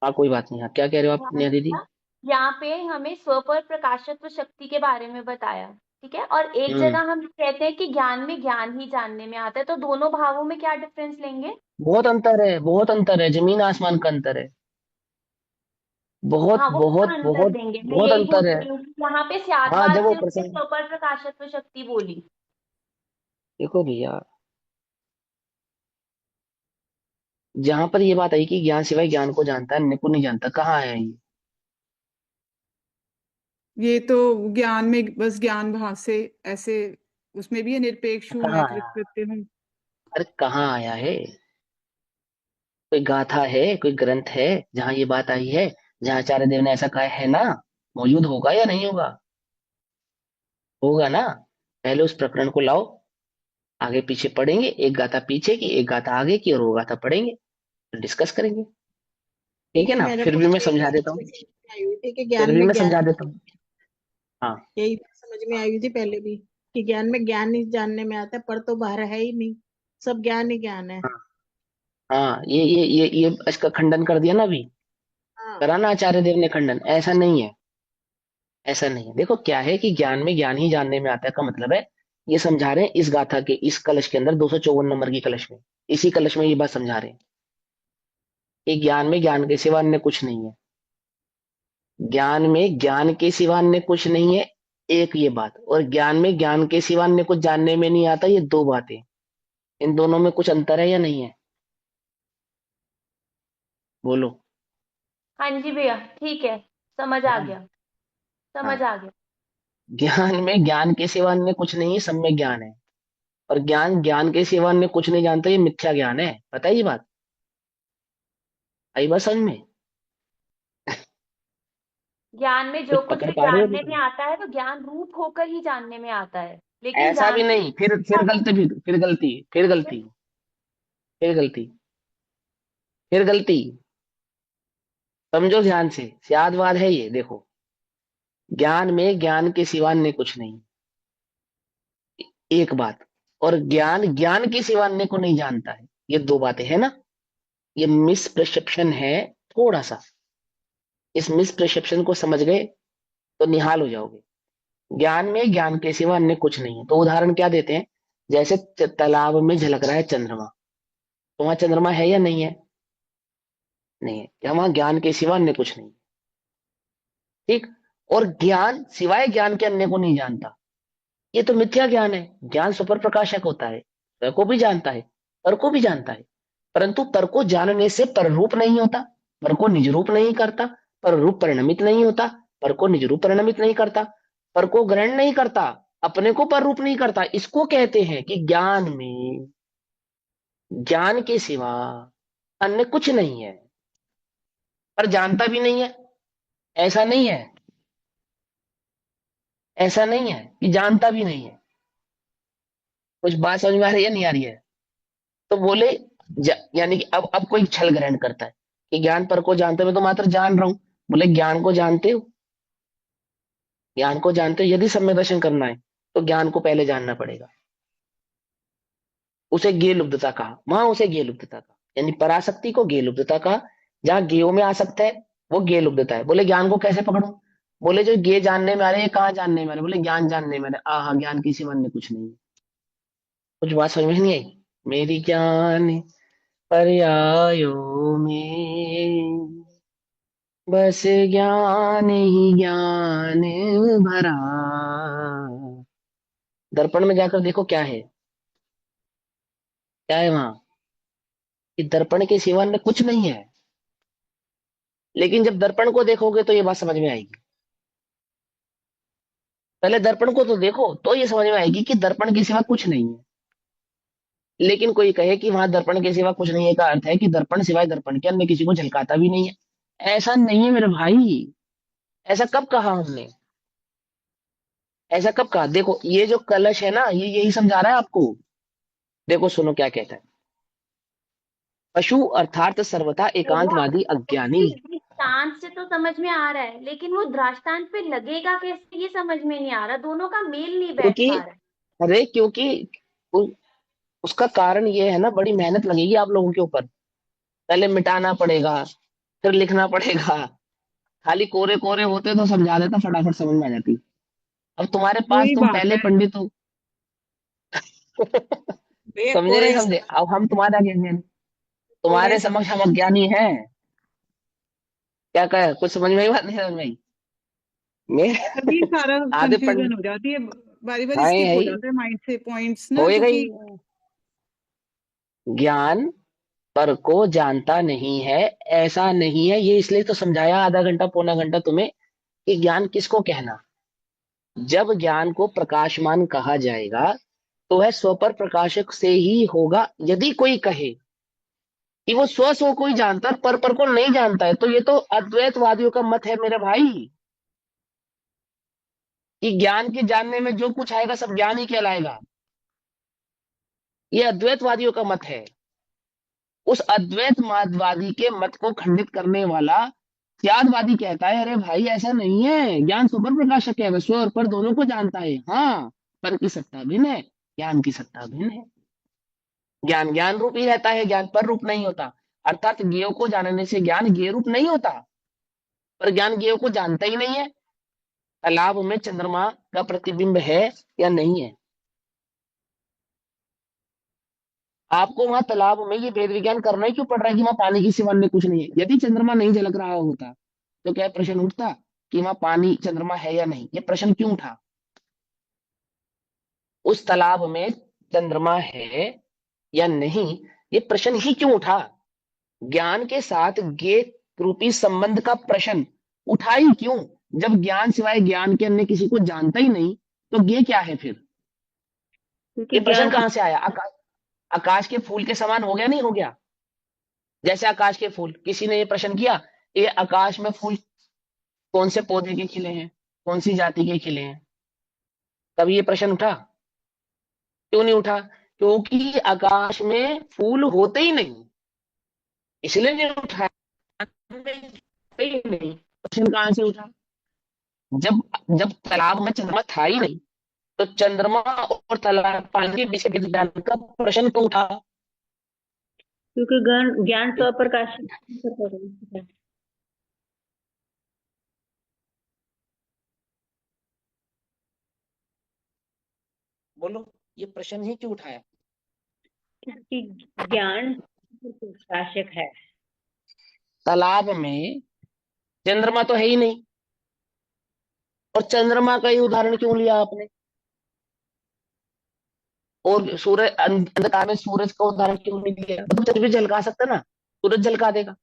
हाँ, कोई बात नहीं। हाँ, क्या कह रहे हो आप, ध्यान नेहा दीदी? देना, यहाँ पे हमें स्व पर प्रकाशत्व शक्ति के बारे में बताया, ठीक है। और एक हम्म। जगह हम कहते हैं कि ज्ञान में ज्ञान ही जानने में आता है, तो दोनों भावों में क्या डिफरेंस लेंगे? बहुत अंतर है, बहुत अंतर है, जमीन आसमान का अंतर है। बहुत हाँ, वो क्या बहुत अंतर बहुत देंगे, मैं बहुत यही अंतर पूछ है। रही हूँ कि यहाँ पे हाँ, जब स्यादवाद वो से उसने प्रसंग, स्व पर प्रकाशत्व शक्ति बोली। देखो भैया, जहां पर ये बात आई कि ज्ञान सिवाय ज्ञान को जानता है, अन्य को नहीं जानता, कहाँ है ये? ये तो ज्ञान में बस ज्ञान भाव से ऐसे, उसमें भी ये निरपेक्ष हूँ मैं, कहाँ आया? कृत्य हूँ। अरे कहाँ आया है? कोई गाथा है, कोई ग्रंथ है जहां ये बात आई है, जहां आचार्य देव ने ऐसा कहा है ना? मौजूद होगा या नहीं होगा? होगा ना? पहले उस प्रकरण को लाओ, आगे पीछे पढ़ेंगे, एक गाथा पीछे की, एक गाथा आगे की, और वो गाथा पढ़ेंगे, डिस्कस करेंगे, ठीक है क्योंकि ना? मेरे फिर को भी मैं यही समझा बात देता हूँ, समझ में आई हुई थी कि फिर ज्ञान भी में मैं ज्ञान, समझा देता हूँ। हाँ यही बात समझ में आई हुई थी पहले भी कि ज्ञान में ज्ञान ही जानने में आता है, पर तो बाहर है ही नहीं, सब ज्ञान ही ज्ञान है। हाँ हाँ, ये इसका खंडन कर दिया ना अभी, हाँ। करा ना आचार्य देव ने खंडन? ऐसा नहीं है, ऐसा नहीं है। देखो क्या है कि ज्ञान में ज्ञान ही जानने में आता है का मतलब है, ये समझा रहे हैं इस गाथा के इस कलश के अंदर, 254 नंबर की कलश में, इसी कलश में ये बात समझा रहे हैं कि ज्ञान में ज्ञान के सिवा अन्य कुछ नहीं है। ज्ञान में ज्ञान के सिवा अन्य कुछ नहीं है, एक ये बात, और ज्ञान में ज्ञान के सिवा अन्य कुछ जानने में नहीं आता, ये दो बातें। इन दोनों में कुछ अंतर है या नहीं है? बोलो। हाँ जी भैया, ठीक है, समझ है आ ना? गया, समझ हाँ, आ गया। ज्ञान में ज्ञान के सिवा अन्य कुछ नहीं है, सब में ज्ञान है। और ज्ञान ज्ञान के सिवा अन्य कुछ नहीं जानता, ये मिथ्या ज्ञान है। पता है ये बात? आई बात समझ में? ज्ञान में जो कुछ कुछ पकड़ भी पा रहे हो जानने अभी में तुम? आता है तो ज्ञान रूप होकर ही जानने में आता है, लेकिन ऐसा भी जान नहीं, फिर गलती, फिर गलती, फिर गलती, फिर गलती, फिर गलती। समझो ध्यान से, सियादवाद है ये, देखो। ज्ञान में ज्ञान के सिवा अन्य कुछ नहीं, एक बात। और ज्ञान ज्ञान के सिवा अन्य को नहीं जानता है, ये दो बातें है ना। ये मिसप्रसेप्शन है थोड़ा सा। इस मिसप्रसेप्शन को समझ गए तो निहाल हो जाओगे। ज्ञान में ज्ञान के सिवा अन्य कुछ नहीं है, तो उदाहरण क्या देते हैं? जैसे तालाब में झलक रहा है चंद्रमा, तो वहां चंद्रमा है या नहीं है? नहीं है, क्या वहां ज्ञान के सिवा अन्य कुछ नहीं? ठीक। और ज्ञान सिवाय ज्ञान के अन्य को नहीं जानता, ये तो मिथ्या ज्ञान है। ज्ञान सुपर प्रकाशक होता है, स्वयं को भी जानता है, पर को भी जानता है। परंतु पर को जानने से पर रूप नहीं होता, पर को निज रूप नहीं करता, पर रूप परिणमित नहीं होता, पर को निज रूप परिणमित नहीं करता, पर को ग्रहण नहीं करता, अपने को पर रूप नहीं करता। इसको कहते हैं कि ज्ञान में ज्ञान के सिवा अन्य कुछ नहीं है, पर जानता भी नहीं है। ऐसा नहीं है, ऐसा नहीं है कि जानता भी नहीं है। कुछ बात समझ में आ रही है, नहीं आ रही है? तो बोले यानी कि अब कोई छल ग्रहण करता है कि ज्ञान पर को जानते, मैं तो मात्र जान रहा हूं। बोले ज्ञान को जानते हो? ज्ञान को जानते हो? यदि सम्यक दर्शन करना है तो ज्ञान को पहले जानना पड़ेगा। उसे ज्ञेय लुब्धता कहा, वहां उसे ज्ञेय लुब्धता कहा, यानी पराशक्ति को ज्ञेय लुब्धता कहा। जहां ज्ञेयों में आ सकता है वो ज्ञेय लुब्धता है। बोले ज्ञान को कैसे पकड़ूं? बोले जो ज्ञेय जानने में आ रहे हैं, कहाँ जानने में आ रहे हैं? बोले ज्ञान जानने में आ रहे हैं। हाँ, ज्ञान किसी मन में कुछ नहीं है। कुछ बात समझ में नहीं आई? मेरी ज्ञान पर्यायों में बस ज्ञान ही ज्ञान भरा। दर्पण में जाकर देखो क्या है, क्या है वहां? कि दर्पण के सिवा अन्य कुछ नहीं है। लेकिन जब दर्पण को देखोगे तो ये बात समझ में आएगी। पहले दर्पण को तो देखो तो ये समझ में आएगी कि दर्पण के सिवा कुछ नहीं है। लेकिन कोई कहे कि वहां दर्पण के सिवा कुछ नहीं है, का अर्थ है कि दर्पण सिवाय दर्पण के अन्य किसी को झलकाता भी नहीं है। ऐसा नहीं है मेरे भाई। ऐसा कब कहा हमने? ऐसा कब कहा? देखो ये जो कलश है ना, ये यही समझा रहा है आपको। देखो सुनो क्या कहता है। पशु अर्थात सर्वथा भैया, एकांतवादी अज्ञानी। उसके दृष्टांत से तो समझ में आ रहा है, लेकिन वो दृष्टांत पे लगेगा कैसे ये समझ में नहीं आ रहा, दोनों का मेल नहीं बैठ क्योंकि पा रहा है। अरे क्योंकि उ, उसका कारण ये है ना, बड़ी मेहनत लगेगी आप लोगों के ऊपर। पहले मिटाना पड़ेगा, फिर लिखना पड़ेगा। खाली कोरे कोरे होते तो समझा देता, फटाफट समझ में आ जाती। अब तुम्हारे पास वही तुम बात पहले है। पंडित हो। भैया समझे कोरा नहीं समझे? अब हम तुम्हारे आगे हैं, कोरा ही तुम्हारे समक्ष हम अज्ञानी हैं। क्या कहे? कुछ समझ में आई? बात नहीं समझ में आई? मैं तभी सारा आधे कंफ्यूजन पंडित। हो जाती है। बारी बारी हाँ स्किप है हो ही, जाते हैं माइंड से पॉइंट्स ना, होएगा ही। क्योंकि ज्ञान पर को जानता नहीं है, ऐसा नहीं है। ये इसलिए तो समझाया आधा घंटा पौना घंटा तुम्हें कि ज्ञान किसको कहना। जब ज्ञान को प्रकाशमान कहा जाएगा तो वह स्व पर प्रकाशक से ही होगा। यदि कोई कहे कि वो स्व को ही जानता है, पर को नहीं जानता है, तो ये तो अद्वैतवादियों का मत है मेरे भाई। कि ज्ञान के जानने में जो कुछ आएगा सब ज्ञान ही कहलाएगा। ये अद्वैतवादियों का मत है। उस अद्वैतवादी के मत को खंडित करने वाला त्यागवादी कहता है, अरे भाई ऐसा नहीं है, ज्ञान सुपर प्रकाशक है, वह स्व और पर दोनों को जानता है। हाँ, पर की सत्ता भिन्न है, ज्ञान की सत्ता भिन्न है। ज्ञान ज्ञान रूप ही रहता है, ज्ञान पर रूप नहीं होता। अर्थात ज्ञेय को जानने से ज्ञान ज्ञेय रूप नहीं होता, पर ज्ञान ज्ञेय को जानता ही नहीं है। तालाब में चंद्रमा का प्रतिबिंब है या नहीं है? आपको वहां तालाब में ये भेद विज्ञान करना ही क्यों पड़ रहा है कि वहां पानी की सिवा अन्य कुछ नहीं है? यदि चंद्रमा नहीं झलक रहा होता तो क्या प्रश्न उठता कि वहां पानी चंद्रमा है या नहीं? ये प्रश्न क्यों उठा? उस तालाब में चंद्रमा है या नहीं, ये प्रश्न ही क्यों उठा? ज्ञान के साथ ज्ञेय रूपी संबंध का प्रश्न उठा ही क्यों? जब ज्ञान सिवाय ज्ञान के अन्य किसी को जानता ही नहीं, तो ये क्या है फिर? क्योंकि ये प्रश्न ज्ञान कहाँ से आया? आकाश के फूल के समान हो गया, नहीं हो गया? जैसे आकाश के फूल, किसी ने ये प्रश्न किया, ये आकाश में फूल कौन से पौधे के खिले हैं, कौन सी जाति के खिले हैं? कभी ये प्रश्न उठा? क्यों नहीं उठा? क्योंकि आकाश में फूल होते ही नहीं, इसलिए नहीं उठा। होते ही नहीं, प्रश्न कहाँ से उठा? जब जब तालाब में चंद्रमा था ही नहीं, तो चंद्रमा और तालाब, पानी के बीच के विज्ञान का प्रश्न क्यों उठा? क्योंकि ज्ञान ज्ञान स्वप्रकाशित है। बोलो, ये प्रश्न ही क्यों उठाया? क्योंकि ज्ञान प्रकाशक है। तालाब में चंद्रमा तो है ही नहीं, और चंद्रमा का ही उदाहरण क्यों लिया आपने? और सूरज, अंधकार में सूरज का उदाहरण क्यों नहीं लिया? तो सूरज भी झलका सकता ना, सूरज झलका देगा।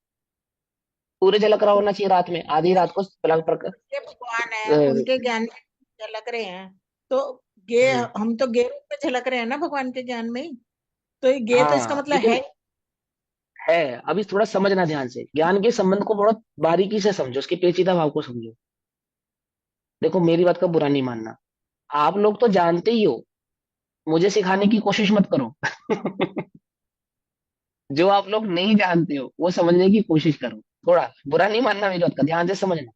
सूरज झलक रहा होना चाहिए रात में, आधी रात को ये भगवान है, उनके ज्ञान में झलक रहे हैं, तो गे हम तो गे रूप में झलक रहे हैं ना भगवान के ज्ञान में ही। तो ये गे तो इसका हाँ, मतलब लेकिन है। है, अभी थोड़ा समझना ध्यान से, ज्ञान के संबंध को बहुत बारीकी से समझो, उसके पेचीदा भाव को समझो। देखो, मेरी बात का बुरा नहीं मानना, आप लोग तो जानते ही हो, मुझे सिखाने की कोशिश मत करो। जो आप लोग नहीं जानते हो वो समझने की कोशिश करो। थोड़ा बुरा नहीं मानना, मेरी बात का ध्यान से समझना।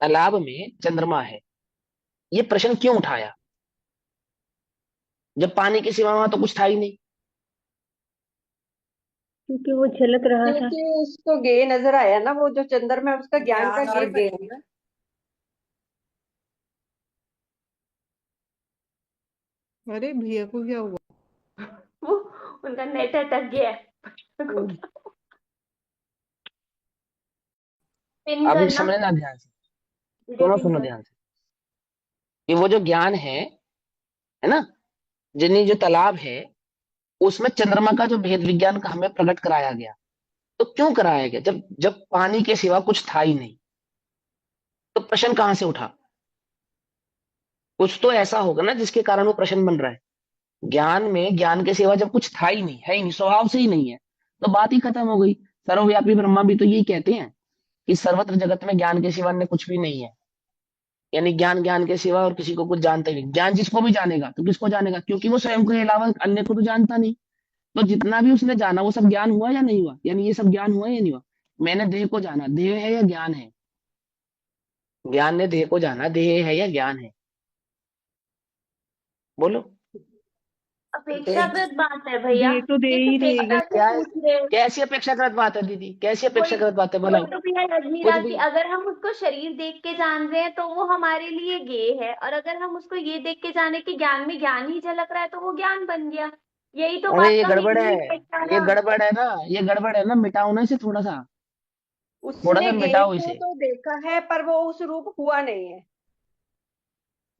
तालाब में चंद्रमा है, ये प्रश्न क्यों उठाया? जब पानी के सिवा वहां तो कुछ था ही नहीं। क्योंकि वो झलक रहा था। क्योंकि उसको गे नजर आया ना, वो जो चंद्रमा है उसका ज्ञान का ज्ञान और गे है ना। अरे भैया को क्या हुआ? वो उनका नेट अटक गया है। पिन अभी करना, समझना ध्यान से, वीडियो सुनो पिन सुनो कर। ध्यान से, कि वो जो ज्ञान है ना, जिन्हें जो तालाब है, उसमें चंद्रमा का जो भेद विज्ञान का हमें प्रकट कराया गया। तो क्यों कराया गया? जब जब पानी के सिवा कुछ था ही नहीं, तो प्रश्न कहां से उठा? कुछ तो ऐसा होगा ना जिसके कारण वो प्रश्न बन रहा है। ज्ञान में ज्ञान के सिवा जब कुछ था ही नहीं, है ही नहीं, स्वभाव से ही नहीं है, तो बात ही खत्म हो गई। सर्वव्यापी ब्रह्मा भी तो यही कहते हैं कि सर्वत्र जगत में ज्ञान के सिवा अन्य कुछ भी नहीं है। यानी ज्ञान ज्ञान के सिवा और किसी को कुछ जानता ही नहीं। ज्ञान जिसको भी जानेगा, तो किसको जानेगा? क्योंकि वो स्वयं के अलावा अन्य को तो जानता नहीं। तो जितना भी उसने जाना वो सब ज्ञान हुआ या नहीं हुआ? यानी ये सब ज्ञान हुआ या नहीं हुआ? मैंने देह को जाना, देह है या ज्ञान है? ज्ञान ने देह को जाना, देह है या ज्ञान है? बोलो। अपेक्षाकृत बात है भैया, ये तो दे किस ही अपेक्षा रहेगा। से क्या? पूछ रहे हो? कैसी अपेक्षाकृत बात है दीदी? कैसी वही अपेक्षाकृत बात है? वही बोलो। तो भैया कुछ रजनीरा भी। की, अगर हम उसको शरीर देख के जान रहे हैं तो वो हमारे लिए गे है, और अगर हम उसको ये देख के जाने कि ज्ञान में ज्ञान ही झलक रहा है तो वो ज्ञान बन गया। यही तो अरे बात ये का गड़बड़ है, मीनिंग है ये ना। गड़बड़ है ना, ये गड़बड़ है ना, मिटाओ ना इसे थोड़ा सा, थोड़ा उसने सा गे मिटाओ को इसे। तो देखा है पर वो उस रूप हुआ नहीं है।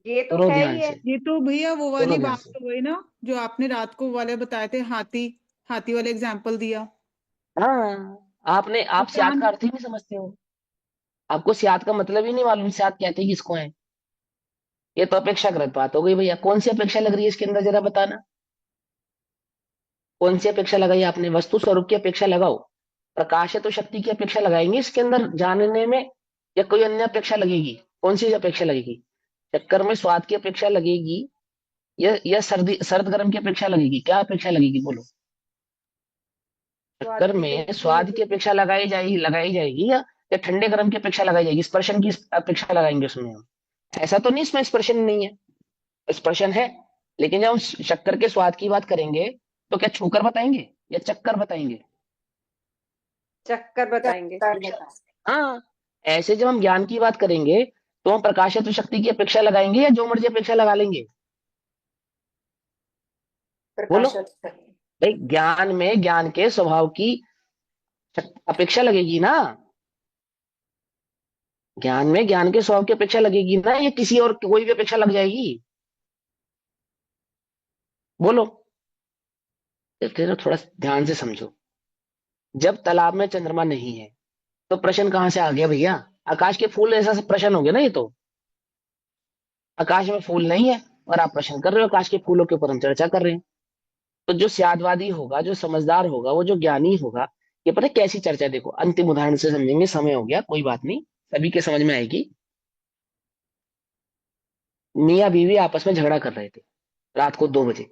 ये तो सुनो है ध्यान ही है। से, ये तो भैया वो सुनो वाली ध्यान बात से। हो गई ना, जो आपने रात को वाले बताए थे, हाथी, हाथी वाले एग्जाम्पल दिया। हाँ, तो आप स्यात ज्ञान, का अर्थ ही नहीं समझते हो। आपको स्यात का मतलब ही नहीं मालूम, स्यात कहते हैं किसको है? ये तो अपेक्षाकृत बात हो गई भैया। कौन सी अपेक्षा लग रही है इसके अंदर, जरा बताना। कौन सी अपेक्षा लगाई आपने? वस्तु स्वरूप की अपेक्षा लगाओ। प्रकाश है तो शक्ति की अपेक्षा लगाएंगे इसके अंदर जानने में, या कोई अन्य अपेक्षा लगेगी? कौन सी अपेक्षा लगेगी? चक्कर में स्वाद की अपेक्षा लगेगी, या सर्दी सर्द गर्म की अपेक्षा लगेगी? क्या अपेक्षा लगेगी बोलो? स्वाद चक्कर की में अपेक्षा स्वाद की लगेगी। अपेक्षा लगाई जाएगी, या ठंडे गर्म की अपेक्षा लगाई जाएगी? स्पर्शन की अपेक्षा लगाएंगे उसमें हम। ऐसा तो नहीं इसमें स्पर्शन नहीं है, स्पर्शन है। लेकिन जब हम शक्कर के स्वाद की बात करेंगे, तो क्या छूकर बताएंगे या चक्कर बताएंगे? चक्कर बताएंगे। हाँ। ऐसे जब हम ज्ञान की बात करेंगे, तो हम प्रकाशित शक्ति की अपेक्षा लगाएंगे या जो मर्जी अपेक्षा लगा लेंगे? बोलो भाई, ज्ञान में ज्ञान के स्वभाव की अपेक्षा लगेगी ना? ज्ञान में ज्ञान के स्वभाव की अपेक्षा लगेगी ना, या किसी और कोई भी अपेक्षा लग जाएगी? बोलो। तेरा थोड़ा ध्यान से समझो। जब तालाब में चंद्रमा नहीं है, तो प्रश्न कहां से आ गया भैया? आकाश के फूल ऐसा प्रश्न हो गया ना ये तो। आकाश में फूल नहीं है और आप प्रश्न कर रहे हो, आकाश के फूलों के ऊपर हम चर्चा कर रहे हैं। तो जो स्यादवादी होगा, जो समझदार होगा, वो जो ज्ञानी होगा, ये पता है कैसी चर्चा है, देखो अंतिम उदाहरण से समझेंगे, समय हो गया कोई बात नहीं, सभी के समझ में आएगी। मियाँ बीवी आपस में झगड़ा कर रहे थे रात को 2 बजे,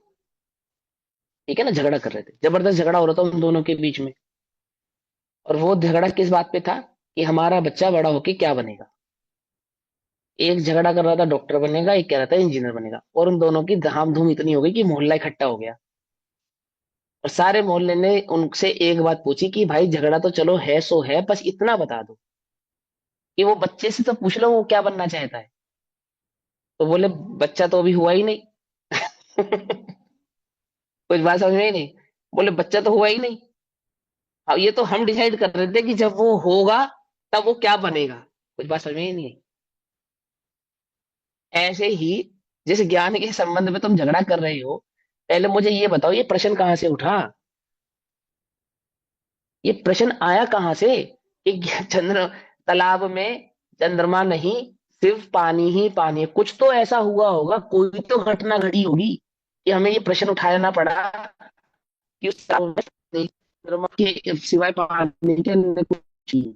ठीक है ना, झगड़ा कर रहे थे, जबरदस्त झगड़ा हो रहा था उन दोनों के बीच में। और वो झगड़ा किस बात पे था कि हमारा बच्चा बड़ा होके क्या बनेगा। एक झगड़ा कर रहा था डॉक्टर बनेगा, एक कह रहा था इंजीनियर बनेगा, और उन दोनों की धाम धूम इतनी हो गई कि मोहल्ला इकट्ठा हो गया। और सारे मोहल्ले ने उनसे एक बात पूछी कि भाई झगड़ा तो चलो है सो है, बस इतना बता दो कि वो बच्चे से तो पूछ लो वो क्या बनना चाहता है। तो बोले बच्चा तो अभी हुआ ही नहीं। कुछ बात समझ में ही नहीं। बोले बच्चा तो हुआ ही नहीं। अब ये तो हम डिसाइड कर रहे थे कि जब वो होगा तब वो क्या बनेगा। कुछ बात समझ में ही नहीं आई। ऐसे ही जिस ज्ञान के संबंध में तुम झगड़ा कर रहे हो, पहले मुझे ये बताओ ये प्रश्न कहाँ से उठा, ये प्रश्न आया कहाँ से कि चंद्र तालाब में चंद्रमा नहीं, सिर्फ पानी ही पानी है। कुछ तो ऐसा हुआ होगा, कोई तो घटना घटी होगी कि हमें ये प्रश्न उठाना पड़ा कि उस तालाब में चंद्रमा के सिवाय पानी के अंदर कुछ नहीं।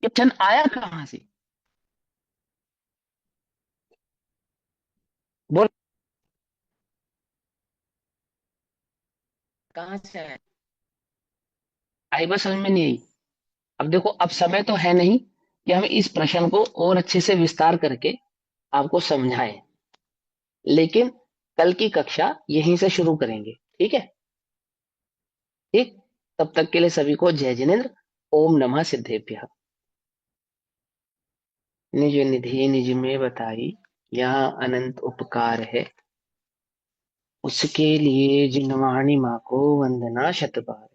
ये प्रश्न आया कहाँ से, बोल कहाँ से आया। आई बात समझ में नहीं आई। अब देखो अब समय तो है नहीं कि हम इस प्रश्न को और अच्छे से विस्तार करके आपको समझाएं, लेकिन कल की कक्षा यहीं से शुरू करेंगे, ठीक है। ठीक, तब तक के लिए सभी को जय जिनेन्द्र। ओम नमः सिद्धेभ्यः। निज निधि निज में बताई, यहाँ अनंत उपकार है, उसके लिए जिनवाणी माँ को वंदना शत बार।